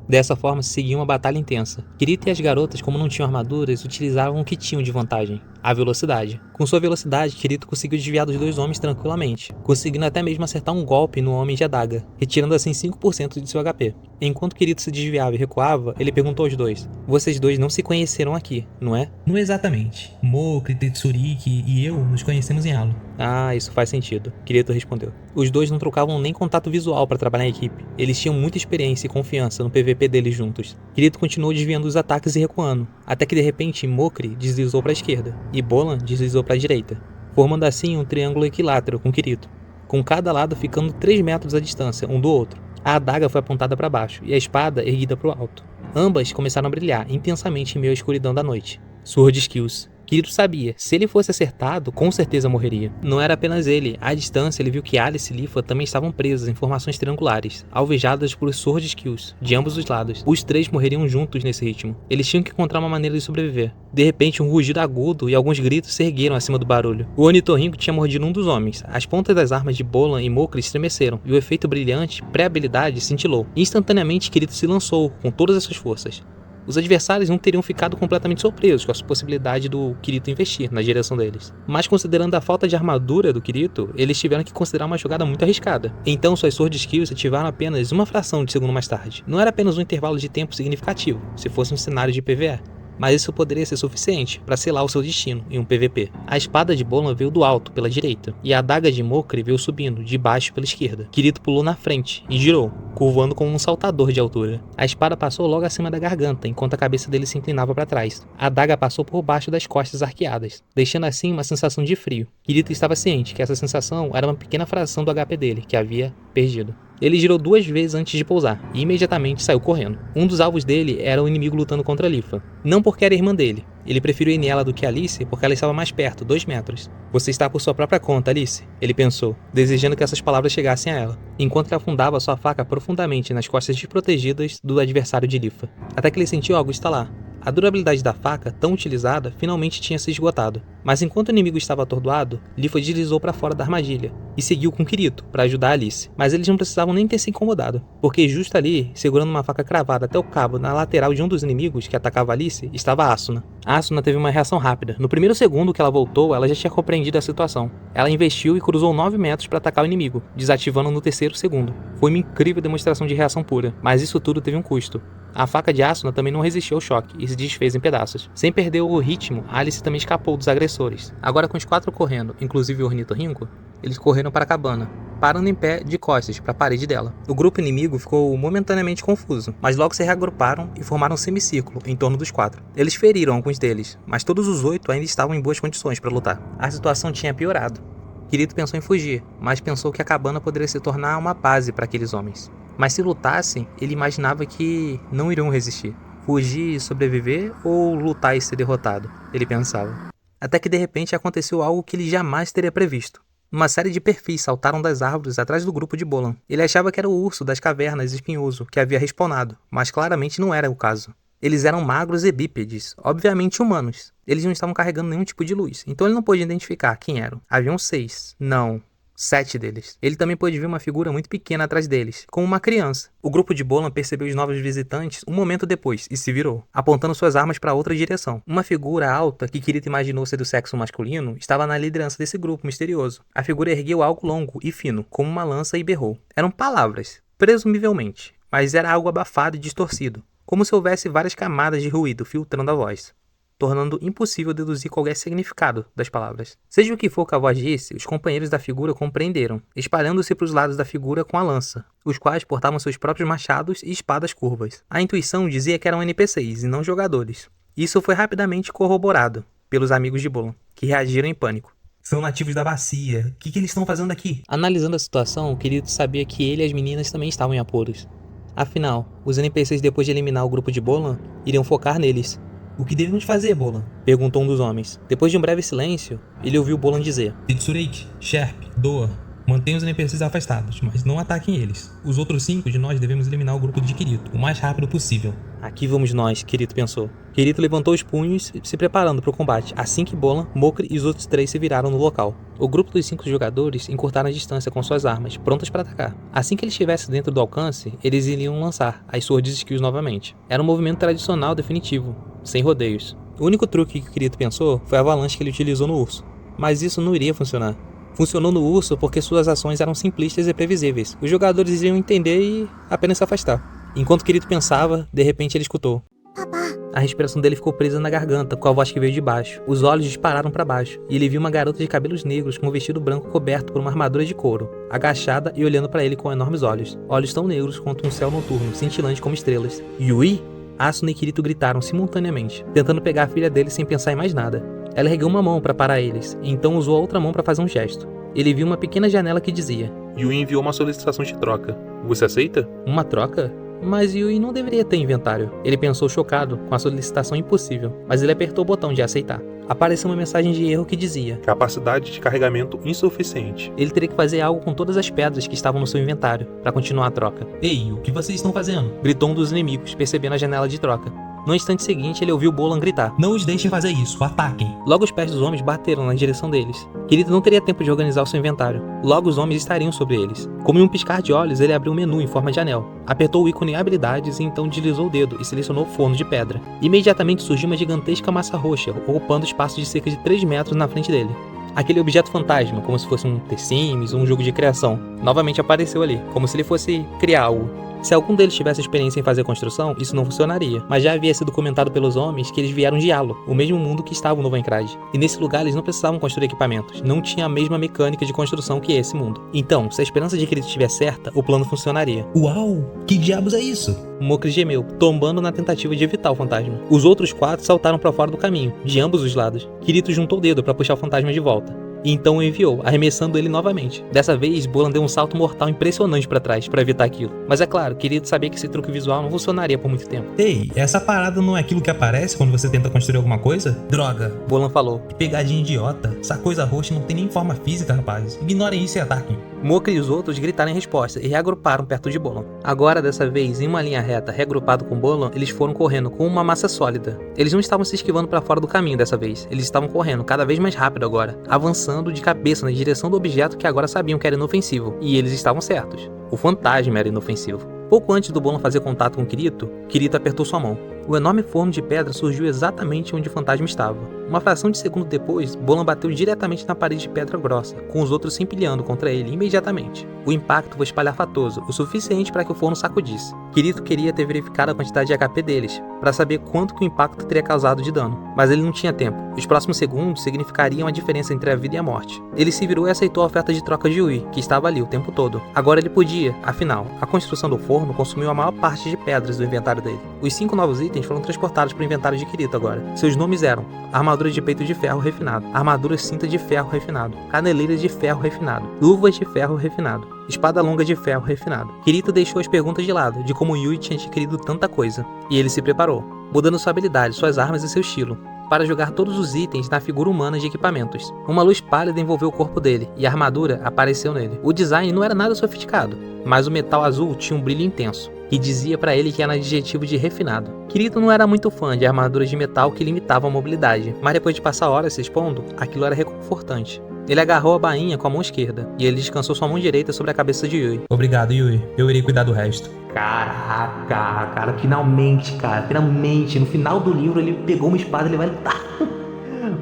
Dessa forma, se seguia uma batalha intensa. Kirito e as garotas, como não tinham armaduras, utilizavam o que tinham de vantagem, a velocidade. Com sua velocidade, Kirito conseguiu desviar dos 2 homens tranquilamente, conseguindo até mesmo acertar um golpe no homem de adaga, retirando assim 5% de seu HP. Enquanto Kirito se desviava e recuava, ele perguntou aos dois, vocês dois não se conheceram aqui, não é? Não exatamente. Mokri, Tetsuriki e eu nos conhecemos em Halo. Ah, isso faz sentido, Kirito respondeu. Os dois não trocavam nem contato visual para trabalhar em equipe. Eles tinham muita experiência e confiança no PVP deles juntos. Kirito continuou desviando dos ataques e recuando, até que de repente Mokri deslizou para a esquerda e Bolan deslizou para a direita, formando assim um triângulo equilátero com Kirito, com cada lado ficando 3 metros à distância um do outro. A adaga foi apontada para baixo e a espada erguida para o alto. Ambas começaram a brilhar intensamente em meio à escuridão da noite. Sword Skills. Kirito sabia, se ele fosse acertado, com certeza morreria. Não era apenas ele, à distância ele viu que Alice e Lifa também estavam presas em formações triangulares, alvejadas por Sword Skills, de ambos os lados. Os 3 morreriam juntos nesse ritmo. Eles tinham que encontrar uma maneira de sobreviver. De repente, um rugido agudo e alguns gritos se ergueram acima do barulho. O ornitorrinco tinha mordido um dos homens. As pontas das armas de Bolan e Mokri estremeceram, e o efeito brilhante, pré-habilidade, cintilou. Instantaneamente, Kirito se lançou, com todas as suas forças. Os adversários não teriam ficado completamente surpresos com a possibilidade do Kirito investir na direção deles. Mas considerando a falta de armadura do Kirito, eles tiveram que considerar uma jogada muito arriscada. Então suas Sword Skills se ativaram apenas uma fração de segundo mais tarde. Não era apenas um intervalo de tempo significativo, se fosse um cenário de PvE. Mas isso poderia ser suficiente para selar o seu destino em um PVP. A espada de Bolan veio do alto, pela direita, e a adaga de Mokri veio subindo, de baixo pela esquerda. Kirito pulou na frente e girou, curvando como um saltador de altura. A espada passou logo acima da garganta, enquanto a cabeça dele se inclinava para trás. A adaga passou por baixo das costas arqueadas, deixando assim uma sensação de frio. Kirito estava ciente que essa sensação era uma pequena fração do HP dele, que havia perdido. Ele girou 2 vezes antes de pousar, e imediatamente saiu correndo. Um dos alvos dele era o inimigo lutando contra Lifa. Não porque era irmã dele. Ele preferiu ir nela do que Alice porque ela estava mais perto, 2 metros. Você está por sua própria conta, Alice, ele pensou, desejando que essas palavras chegassem a ela, enquanto ele afundava sua faca profundamente nas costas desprotegidas do adversário de Lifa. Até que ele sentiu algo estalar. A durabilidade da faca, tão utilizada, finalmente tinha se esgotado. Mas enquanto o inimigo estava atordoado, Lifa deslizou para fora da armadilha e seguiu com Kirito para ajudar Alice. Mas eles não precisavam nem ter se incomodado, porque justo ali, segurando uma faca cravada até o cabo na lateral de um dos inimigos que atacava Alice, estava Asuna. Asuna teve uma reação rápida. No primeiro segundo que ela voltou, ela já tinha compreendido a situação. Ela investiu e cruzou 9 metros para atacar o inimigo, desativando no terceiro segundo. Foi uma incrível demonstração de reação pura, mas isso tudo teve um custo. A faca de Asuna também não resistiu ao choque e se desfez em pedaços. Sem perder o ritmo, Alice também escapou dos agressores. Agora com os 4 correndo, inclusive o ornitorrinco, eles correram para a cabana, parando em pé de costas para a parede dela. O grupo inimigo ficou momentaneamente confuso, mas logo se reagruparam e formaram um semicírculo em torno dos 4. Eles feriram alguns deles, mas todos os 8 ainda estavam em boas condições para lutar. A situação tinha piorado. Kirito pensou em fugir, mas pensou que a cabana poderia se tornar uma base para aqueles homens. Mas se lutassem, ele imaginava que não iriam resistir. Fugir e sobreviver ou lutar e ser derrotado, ele pensava. Até que de repente aconteceu algo que ele jamais teria previsto. Uma série de perfis saltaram das árvores atrás do grupo de Bolan. Ele achava que era o urso das cavernas espinhoso que havia respawnado, mas claramente não era o caso. Eles eram magros e bípedes, obviamente humanos. Eles não estavam carregando nenhum tipo de luz, então ele não pôde identificar quem eram. Haviam 6. Não. 7 deles. Ele também pôde ver uma figura muito pequena atrás deles, como uma criança. O grupo de Bolan percebeu os novos visitantes um momento depois e se virou, apontando suas armas para outra direção. Uma figura alta, que Kirito imaginou ser do sexo masculino, estava na liderança desse grupo misterioso. A figura ergueu algo longo e fino, como uma lança, e berrou. Eram palavras, presumivelmente, mas era algo abafado e distorcido, como se houvesse várias camadas de ruído filtrando a voz, tornando impossível deduzir qualquer significado das palavras. Seja o que for que a voz disse, os companheiros da figura compreenderam, espalhando-se para os lados da figura com a lança, os quais portavam seus próprios machados e espadas curvas. A intuição dizia que eram NPCs e não jogadores. Isso foi rapidamente corroborado pelos amigos de Bolan, que reagiram em pânico. São nativos da bacia. O que eles estão fazendo aqui? Analisando a situação, o Kirito sabia que ele e as meninas também estavam em apuros. Afinal, os NPCs, depois de eliminar o grupo de Bolan, iriam focar neles. O que devemos fazer, Bolan? Perguntou um dos homens. Depois de um breve silêncio, ele ouviu Bolan dizer: Titsureiki, Sherp, Doa, mantenham os NPCs afastados, mas não ataquem eles. Os outros 5 de nós devemos eliminar o grupo de Kirito o mais rápido possível. Aqui vamos nós, Kirito pensou. Kirito levantou os punhos, se preparando para o combate, assim que Bolan, Mokri e os outros 3 se viraram no local. O grupo dos 5 jogadores encurtaram a distância com suas armas, prontas para atacar. Assim que ele estivesse dentro do alcance, eles iriam lançar as Sword Skills novamente. Era um movimento tradicional definitivo, sem rodeios. O único truque que Kirito pensou foi a avalanche que ele utilizou no urso, mas isso não iria funcionar. Funcionou no urso porque suas ações eram simplistas e previsíveis. Os jogadores iriam entender e apenas se afastar. Enquanto Kirito pensava, de repente ele escutou. Papá. A respiração dele ficou presa na garganta, com a voz que veio de baixo. Os olhos dispararam para baixo, e ele viu uma garota de cabelos negros com um vestido branco coberto por uma armadura de couro, agachada e olhando para ele com enormes olhos. Olhos tão negros quanto um céu noturno, cintilante como estrelas. Yui? Asuna e Kirito gritaram simultaneamente, tentando pegar a filha dele sem pensar em mais nada. Ela ergueu uma mão para parar eles, e então usou a outra mão para fazer um gesto. Ele viu uma pequena janela que dizia: Yui enviou uma solicitação de troca. Você aceita? Uma troca? Mas Yui não deveria ter inventário. Ele pensou chocado com a solicitação impossível, mas ele apertou o botão de aceitar. Apareceu uma mensagem de erro que dizia: Capacidade de carregamento insuficiente. ele teria que fazer algo com todas as pedras que estavam no seu inventário para continuar a troca. Ei, o que vocês estão fazendo? Gritou um dos inimigos, percebendo a janela de troca. No instante seguinte, ele ouviu Bolan gritar. Não os deixem fazer isso, ataquem. Logo os pés dos homens bateram na direção deles. Kirito não teria tempo de organizar o seu inventário. Logo os homens estariam sobre eles. Como em um piscar de olhos, ele abriu um menu em forma de anel. Apertou o ícone habilidades e então deslizou o dedo e selecionou o forno de pedra. Imediatamente surgiu uma gigantesca massa roxa, ocupando espaço de cerca de 3 metros na frente dele. Aquele objeto fantasma, como se fosse um The Sims ou um jogo de criação, novamente apareceu ali, como se ele fosse criar algo. Se algum deles tivesse experiência em fazer construção, isso não funcionaria, mas já havia sido comentado pelos homens que eles vieram de Halo, o mesmo mundo que estava o Nova Encrade. E nesse lugar eles não precisavam construir equipamentos, não tinha a mesma mecânica de construção que esse mundo. Então, se a esperança de que ele estiver certa, o plano funcionaria. Uau, que diabos é isso? Mokri gemeu, tombando na tentativa de evitar o fantasma. Os outros 4 saltaram para fora do caminho, de ambos os lados. Kirito juntou o dedo para puxar o fantasma de volta. E então o enviou, arremessando ele novamente. Dessa vez, Bolan deu um salto mortal impressionante para trás para evitar aquilo. Mas é claro, Kirito sabia que esse truque visual não funcionaria por muito tempo. Ei, essa parada não é aquilo que aparece quando você tenta construir alguma coisa? Droga, Bolan falou. que pegadinha idiota. Essa coisa roxa não tem nem forma física, rapazes. Ignorem isso e ataquem. Mokri e os outros gritaram em resposta e reagruparam perto de Bolan. Agora, dessa vez, em uma linha reta, reagrupado com Bolan, eles foram correndo com uma massa sólida. Eles não estavam se esquivando para fora do caminho dessa vez, eles estavam correndo cada vez mais rápido agora, avançando de cabeça na direção do objeto que agora sabiam que era inofensivo. E eles estavam certos. O fantasma era inofensivo. Pouco antes do Bolan fazer contato com Kirito, Kirito apertou sua mão. O enorme forno de pedra surgiu exatamente onde o fantasma estava. Uma fração de segundo depois, Bolan bateu diretamente na parede de pedra grossa, com os outros se empilhando contra ele imediatamente. O impacto foi espalhafatoso, o suficiente para que o forno sacudisse. Kirito queria ter verificado a quantidade de HP deles, para saber quanto que o impacto teria causado de dano, mas ele não tinha tempo. Os próximos segundos significariam a diferença entre a vida e a morte. Ele se virou e aceitou a oferta de troca de Yui, que estava ali o tempo todo. Agora ele podia, afinal, a construção do forno consumiu a maior parte de pedras do inventário dele. Os 5 novos itens foram transportados para o inventário de Kirito agora. Seus nomes eram armadura de peito de ferro refinado, armadura cinta de ferro refinado, caneleiras de ferro refinado, luvas de ferro refinado, espada longa de ferro refinado. Kirito deixou as perguntas de lado, de como Yui tinha adquirido tanta coisa, e ele se preparou, mudando sua habilidade, suas armas e seu estilo, para jogar todos os itens na figura humana de equipamentos. Uma luz pálida envolveu o corpo dele, e a armadura apareceu nele. O design não era nada sofisticado, mas o metal azul tinha um brilho intenso, e dizia para ele que era adjetivo de refinado. Kirito não era muito fã de armaduras de metal que limitavam a mobilidade, mas depois de passar horas se expondo, aquilo era reconfortante. Ele agarrou a bainha com a mão esquerda, e ele descansou sua mão direita sobre a cabeça de Yui. Obrigado, Yui. Eu irei cuidar do resto. Caraca, cara, finalmente, no final do livro ele pegou uma espada e ele vai lutar.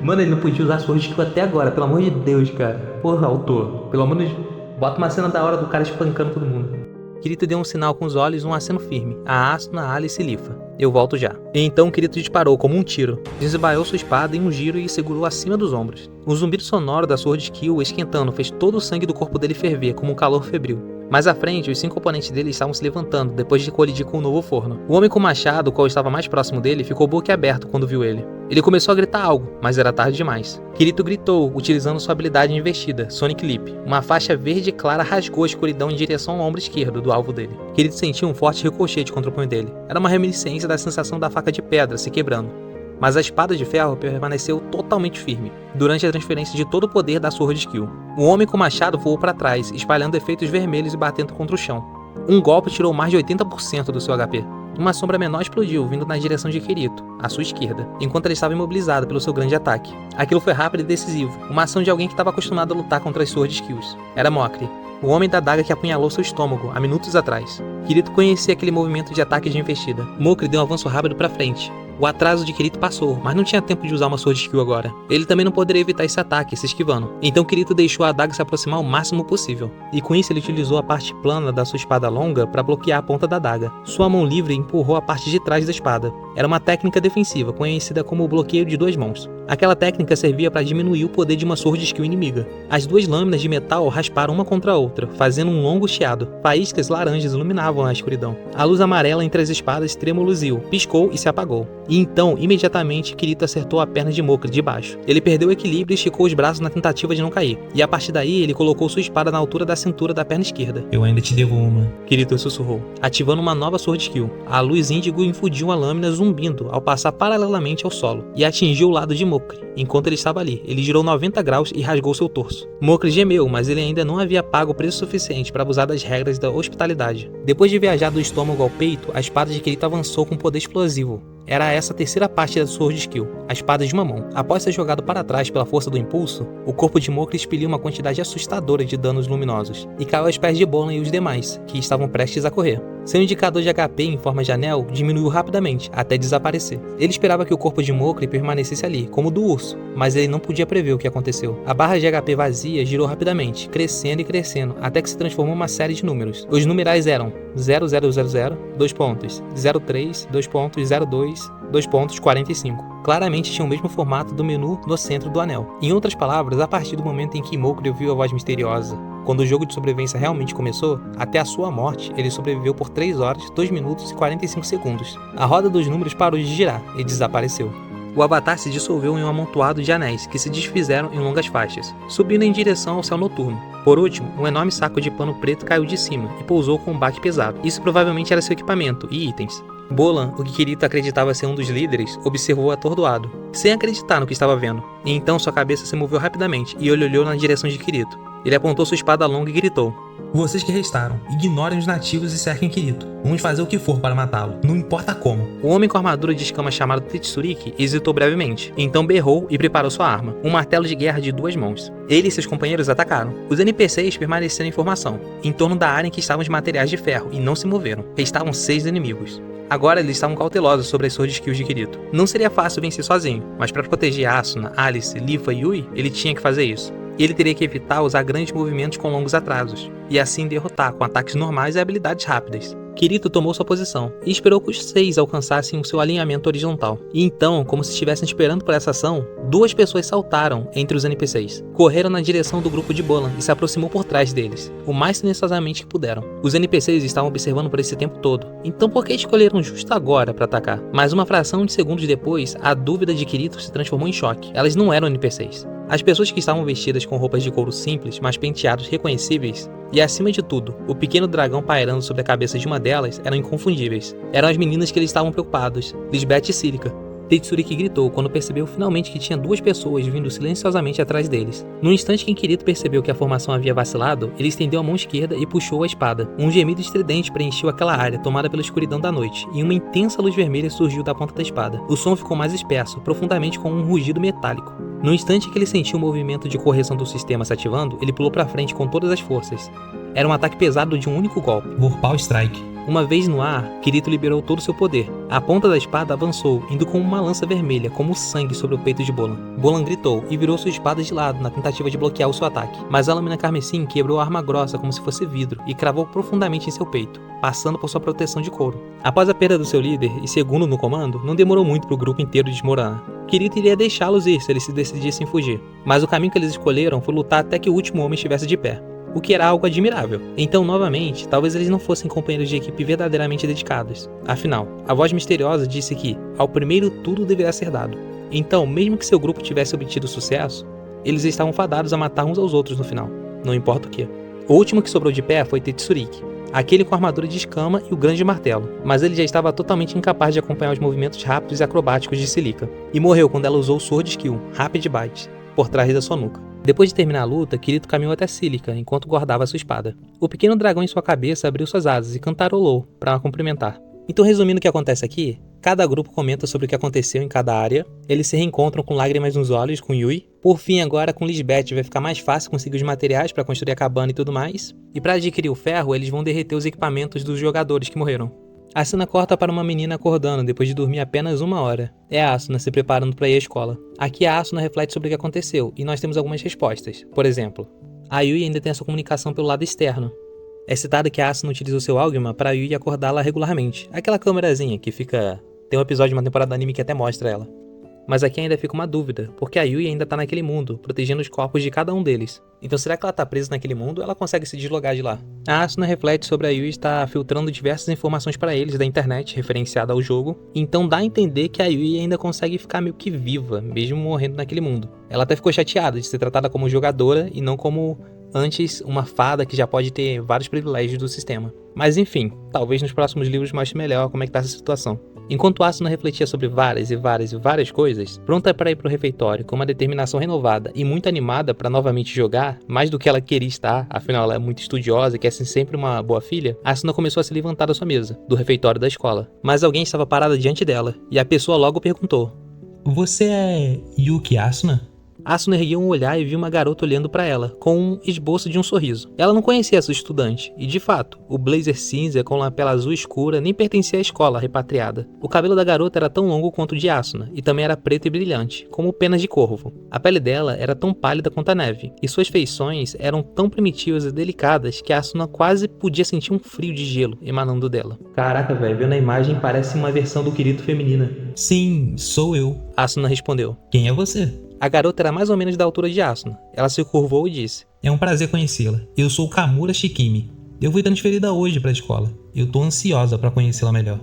Mano, ele não podia usar Sword Skill até agora, pelo amor de Deus, cara. Porra, autor, pelo menos bota uma cena da hora do cara espancando todo mundo. Kirito deu um sinal com os olhos, um aceno firme. A Asuna, Alice e Lifa. Eu volto já. E então Kirito disparou como um tiro. Desembaiou sua espada em um giro e segurou acima dos ombros. O zumbido sonoro da Sword Skill esquentando fez todo o sangue do corpo dele ferver como um calor febril. Mais à frente, os 5 oponentes dele estavam se levantando depois de colidir com o novo forno. O homem com o machado, o qual estava mais próximo dele, ficou boquiaberto quando viu ele. Ele começou a gritar algo, mas era tarde demais. Kirito gritou, utilizando sua habilidade investida, Sonic Leap. Uma faixa verde clara rasgou a escuridão em direção ao ombro esquerdo do alvo dele. Kirito sentiu um forte ricochete contra o punho dele. Era uma reminiscência da sensação da faca de pedra se quebrando. Mas a espada de ferro permaneceu totalmente firme, durante a transferência de todo o poder da Sword Skill. O homem com o machado voou para trás, espalhando efeitos vermelhos e batendo contra o chão. Um golpe tirou mais de 80% do seu HP. Uma sombra menor explodiu, vindo na direção de Kirito, à sua esquerda, enquanto ele estava imobilizado pelo seu grande ataque. Aquilo foi rápido e decisivo, uma ação de alguém que estava acostumado a lutar contra as Sword Skills. Era Mokri, o homem da daga que apunhalou seu estômago há minutos atrás. Kirito conhecia aquele movimento de ataque de investida. Mokri deu um avanço rápido para frente. O atraso de Kirito passou, mas não tinha tempo de usar uma Sword Skill agora. Ele também não poderia evitar esse ataque, se esquivando. Então Kirito deixou a adaga se aproximar o máximo possível. E com isso ele utilizou a parte plana da sua espada longa para bloquear a ponta da adaga. Sua mão livre empurrou a parte de trás da espada. Era uma técnica defensiva, conhecida como o bloqueio de 2 mãos. Aquela técnica servia para diminuir o poder de uma Sword Skill inimiga. As 2 lâminas de metal rasparam uma contra a outra, fazendo um longo chiado. Faíscas laranjas iluminavam a escuridão. A luz amarela entre as espadas tremuluziu, piscou e se apagou. E então, imediatamente, Kirito acertou a perna de Mokri de baixo. Ele perdeu o equilíbrio e esticou os braços na tentativa de não cair. E a partir daí, ele colocou sua espada na altura da cintura da perna esquerda. Eu ainda te devo uma. Kirito sussurrou, ativando uma nova Sword Skill. A luz índigo infundiu a lâmina zumbindo ao passar paralelamente ao solo e atingiu o lado de Mokri. Enquanto ele estava ali, ele girou 90 graus e rasgou seu torso. Mokri gemeu, mas ele ainda não havia pago o preço suficiente para abusar das regras da hospitalidade. Depois de viajar do estômago ao peito, a espada de Kirito avançou com poder explosivo. era essa terceira parte da Sword Skill, a espada de uma mão. Após ser jogado para trás pela força do impulso, o corpo de Mokri expeliu uma quantidade assustadora de danos luminosos e caiu aos pés de Bolan e os demais, que estavam prestes a correr. Seu indicador de HP em forma de anel diminuiu rapidamente, até desaparecer. Ele esperava que o corpo de Mokri permanecesse ali, como o do urso, mas ele não podia prever o que aconteceu. A barra de HP vazia girou rapidamente, crescendo e crescendo, até que se transformou em uma série de números. Os numerais eram 0000, 2 pontos, 03, 2 pontos, 02, 2 pontos, 45. Claramente tinha o mesmo formato do menu no centro do anel. Em outras palavras, a partir do momento em que Mokri ouviu a voz misteriosa, quando o jogo de sobrevivência realmente começou, até a sua morte, ele sobreviveu por 3 horas, 2 minutos e 45 segundos. A roda dos números parou de girar e desapareceu. O avatar se dissolveu em um amontoado de anéis que se desfizeram em longas faixas, subindo em direção ao céu noturno. Por último, um enorme saco de pano preto caiu de cima e pousou com um baque pesado. Isso provavelmente era seu equipamento e itens. Bolan, o que Kirito acreditava ser um dos líderes, observou atordoado, sem acreditar no que estava vendo. E então sua cabeça se moveu rapidamente e ele olhou na direção de Kirito. Ele apontou sua espada longa e gritou: Vocês que restaram, ignorem os nativos e cerquem Kirito. Vamos fazer o que for para matá-lo, não importa como. O homem com a armadura de escama chamado Tetsuriki hesitou brevemente, então berrou e preparou sua arma, um martelo de guerra de 2 mãos. Ele e seus companheiros atacaram. Os NPCs permaneceram em formação, em torno da área em que estavam os materiais de ferro, e não se moveram. Restavam 6 inimigos. Agora eles estavam cautelosos sobre as Sword Skills de Kirito. Não seria fácil vencer sozinho, mas para proteger Asuna, Alice, Lifa e Yui, ele tinha que fazer isso. E ele teria que evitar usar grandes movimentos com longos atrasos, e assim derrotar com ataques normais e habilidades rápidas. Kirito tomou sua posição e esperou que os 6 alcançassem o seu alinhamento horizontal. E então, como se estivessem esperando por essa ação, 2 pessoas saltaram entre os NPCs, correram na direção do grupo de Bolan e se aproximou por trás deles, o mais silenciosamente que puderam. Os NPCs estavam observando por esse tempo todo, então por que escolheram justo agora para atacar? Mas uma fração de segundos depois, a dúvida de Kirito se transformou em choque. Elas não eram NPCs. As pessoas que estavam vestidas com roupas de couro simples, mas penteados reconhecíveis, e acima de tudo, o pequeno dragão pairando sobre a cabeça de uma delas eram inconfundíveis. Eram as meninas que eles estavam preocupados, Lisbeth e Cílica. Tetsuriki gritou quando percebeu finalmente que tinha 2 pessoas vindo silenciosamente atrás deles. No instante que Kirito percebeu que a formação havia vacilado, ele estendeu a mão esquerda e puxou a espada. Um gemido estridente preencheu aquela área tomada pela escuridão da noite, e uma intensa luz vermelha surgiu da ponta da espada. O som ficou mais espesso, profundamente com um rugido metálico. No instante que ele sentiu o movimento de correção do sistema se ativando, ele pulou para frente com todas as forças. Era um ataque pesado de um único golpe. Vorpal Strike. Uma vez no ar, Kirito liberou todo o seu poder. A ponta da espada avançou, indo como uma lança vermelha, como sangue sobre o peito de Bolan. Bolan gritou e virou sua espada de lado na tentativa de bloquear o seu ataque. Mas a lâmina carmesim quebrou a arma grossa como se fosse vidro e cravou profundamente em seu peito, passando por sua proteção de couro. Após a perda do seu líder e segundo no comando, não demorou muito para o grupo inteiro desmoronar. Kirito iria deixá-los ir se eles se decidissem fugir. Mas o caminho que eles escolheram foi lutar até que o último homem estivesse de pé, o que era algo admirável. Então, novamente, talvez eles não fossem companheiros de equipe verdadeiramente dedicados. Afinal, a voz misteriosa disse que, ao primeiro, tudo deverá ser dado. Então, mesmo que seu grupo tivesse obtido sucesso, eles estavam fadados a matar uns aos outros no final, não importa o que. O último que sobrou de pé foi Tetsuriki, aquele com a armadura de escama e o grande martelo, mas ele já estava totalmente incapaz de acompanhar os movimentos rápidos e acrobáticos de Cílica, e morreu quando ela usou o Sword Skill, Rapid Bite, por trás da sua nuca. Depois de terminar a luta, Kirito caminhou até Cílica enquanto guardava sua espada. O pequeno dragão em sua cabeça abriu suas asas e cantarolou para a cumprimentar. Então, resumindo o que acontece aqui, cada grupo comenta sobre o que aconteceu em cada área, eles se reencontram com lágrimas nos olhos com Yui. Por fim, agora com Lisbeth vai ficar mais fácil conseguir os materiais para construir a cabana e tudo mais. E para adquirir o ferro, eles vão derreter os equipamentos dos jogadores que morreram. A cena corta para uma menina acordando depois de dormir apenas 1 hora. É a Asuna se preparando para ir à escola. Aqui a Asuna reflete sobre o que aconteceu, e nós temos algumas respostas. Por exemplo, a Yui ainda tem a sua comunicação pelo lado externo. É citado que a Asuna utilizou seu Algema para a Yui acordá-la regularmente. Aquela câmerazinha que fica... Tem um episódio de uma temporada do anime que até mostra ela. Mas aqui ainda fica uma dúvida, porque a Yui ainda tá naquele mundo, protegendo os corpos de cada um deles. Então será que ela tá presa naquele mundo ou ela consegue se deslogar de lá? A Asuna reflete sobre a Yui estar filtrando diversas informações para eles da internet, referenciada ao jogo. Então dá a entender que a Yui ainda consegue ficar meio que viva, mesmo morrendo naquele mundo. Ela até ficou chateada de ser tratada como jogadora e não como... antes, uma fada que já pode ter vários privilégios do sistema. Mas enfim, talvez nos próximos livros mostre melhor como é que tá essa situação. Enquanto Asuna refletia sobre várias coisas, pronta para ir pro refeitório com uma determinação renovada e muito animada para novamente jogar, mais do que ela queria estar, afinal ela é muito estudiosa e quer ser sempre uma boa filha, Asuna começou a se levantar da sua mesa, do refeitório da escola. Mas alguém estava parado diante dela, e a pessoa logo perguntou: Você é Yuki Asuna? Asuna ergueu um olhar e viu uma garota olhando para ela, com um esboço de um sorriso. Ela não conhecia essa estudante, e de fato, o blazer cinza com lapela azul escura nem pertencia à escola repatriada. O cabelo da garota era tão longo quanto o de Asuna, e também era preto e brilhante, como penas de corvo. A pele dela era tão pálida quanto a neve, e suas feições eram tão primitivas e delicadas que Asuna quase podia sentir um frio de gelo emanando dela. Caraca, velho, vendo a imagem parece uma versão do Kirito feminina. Sim, sou eu. Asuna respondeu. Quem é você? A garota era mais ou menos da altura de Asuna. Ela se curvou e disse: É um prazer conhecê-la. Eu sou Kamura Shikimi. Eu fui transferida hoje para a escola. Eu tô ansiosa para conhecê-la melhor.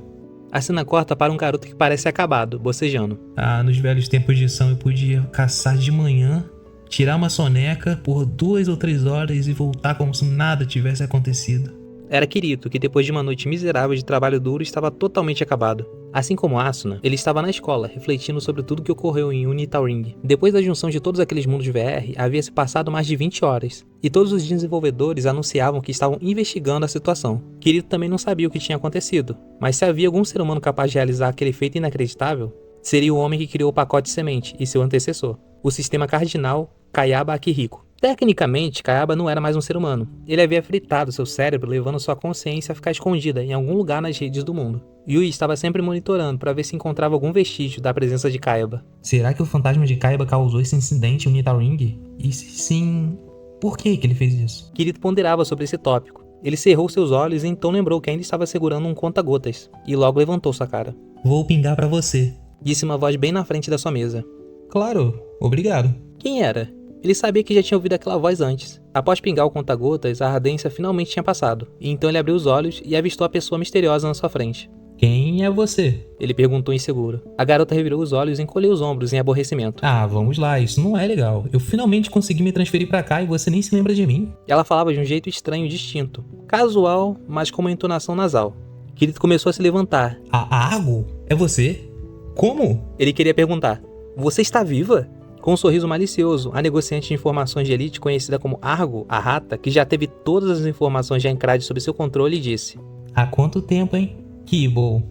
A cena corta para um garoto que parece acabado, bocejando. Nos velhos tempos de São eu podia caçar de manhã, tirar uma soneca por 2 ou 3 horas e voltar como se nada tivesse acontecido. Era Kirito, que depois de uma noite miserável de trabalho duro estava totalmente acabado. Assim como Asuna, ele estava na escola, refletindo sobre tudo que ocorreu em Unitaring. Depois da junção de todos aqueles mundos VR, havia se passado mais de 20 horas, e todos os desenvolvedores anunciavam que estavam investigando a situação. Kirito também não sabia o que tinha acontecido, mas se havia algum ser humano capaz de realizar aquele feito inacreditável, seria o homem que criou o pacote semente e seu antecessor, o sistema cardinal Kayaba Akihiko. Tecnicamente, Kayaba não era mais um ser humano. Ele havia fritado seu cérebro, levando sua consciência a ficar escondida em algum lugar nas redes do mundo. Yui estava sempre monitorando para ver se encontrava algum vestígio da presença de Kayaba. Será que o fantasma de Kayaba causou esse incidente em Unitaring? E se sim, por que ele fez isso? Kirito ponderava sobre esse tópico. Ele cerrou seus olhos e então lembrou que ainda estava segurando um conta-gotas, e logo levantou sua cara. Vou pingar para você, disse uma voz bem na frente da sua mesa. Claro, obrigado. Quem era? Ele sabia que já tinha ouvido aquela voz antes. Após pingar o conta-gotas, a ardência finalmente tinha passado, e então ele abriu os olhos e avistou a pessoa misteriosa na sua frente. Quem é você? Ele perguntou inseguro. A garota revirou os olhos e encolheu os ombros em aborrecimento. Vamos lá, isso não é legal. Eu finalmente consegui me transferir pra cá e você nem se lembra de mim. Ela falava de um jeito estranho e distinto. Casual, mas com uma entonação nasal. Kirito começou a se levantar. Argo? É você? Como? Ele queria perguntar: você está viva? Com um sorriso malicioso, a negociante de informações de elite conhecida como Argo, a rata, que já teve todas as informações de Aincrad sob seu controle, disse: Há quanto tempo, hein? Que bom.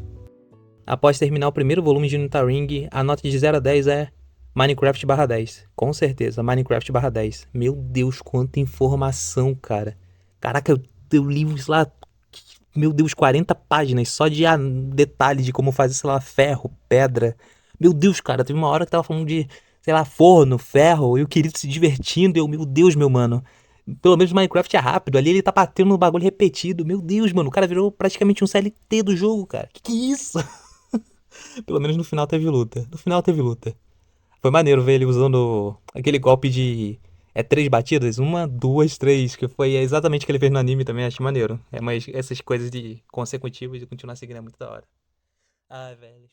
Após terminar o primeiro volume de Unitaring, a nota de 0 a 10 é Minecraft/10. Com certeza, Minecraft/10. Meu Deus, quanta informação, cara. Caraca, eu li isso lá, meu Deus, 40 páginas só de detalhe de como fazer, sei lá, ferro, pedra. Meu Deus, cara, teve uma hora que tava falando de, sei lá, forno, ferro, e o Kirito se divertindo, meu Deus, meu mano. Pelo menos Minecraft é rápido, ali ele tá batendo no bagulho repetido. Meu Deus, mano, o cara virou praticamente um CLT do jogo, cara. Que é isso? Pelo menos no final teve luta. Foi maneiro ver ele usando aquele golpe de 3 batidas, 1, 2, 3, que foi exatamente o que ele fez no anime também, achei maneiro. Mas essas coisas de consecutivas e continuar seguindo é muito da hora. Ai, velho.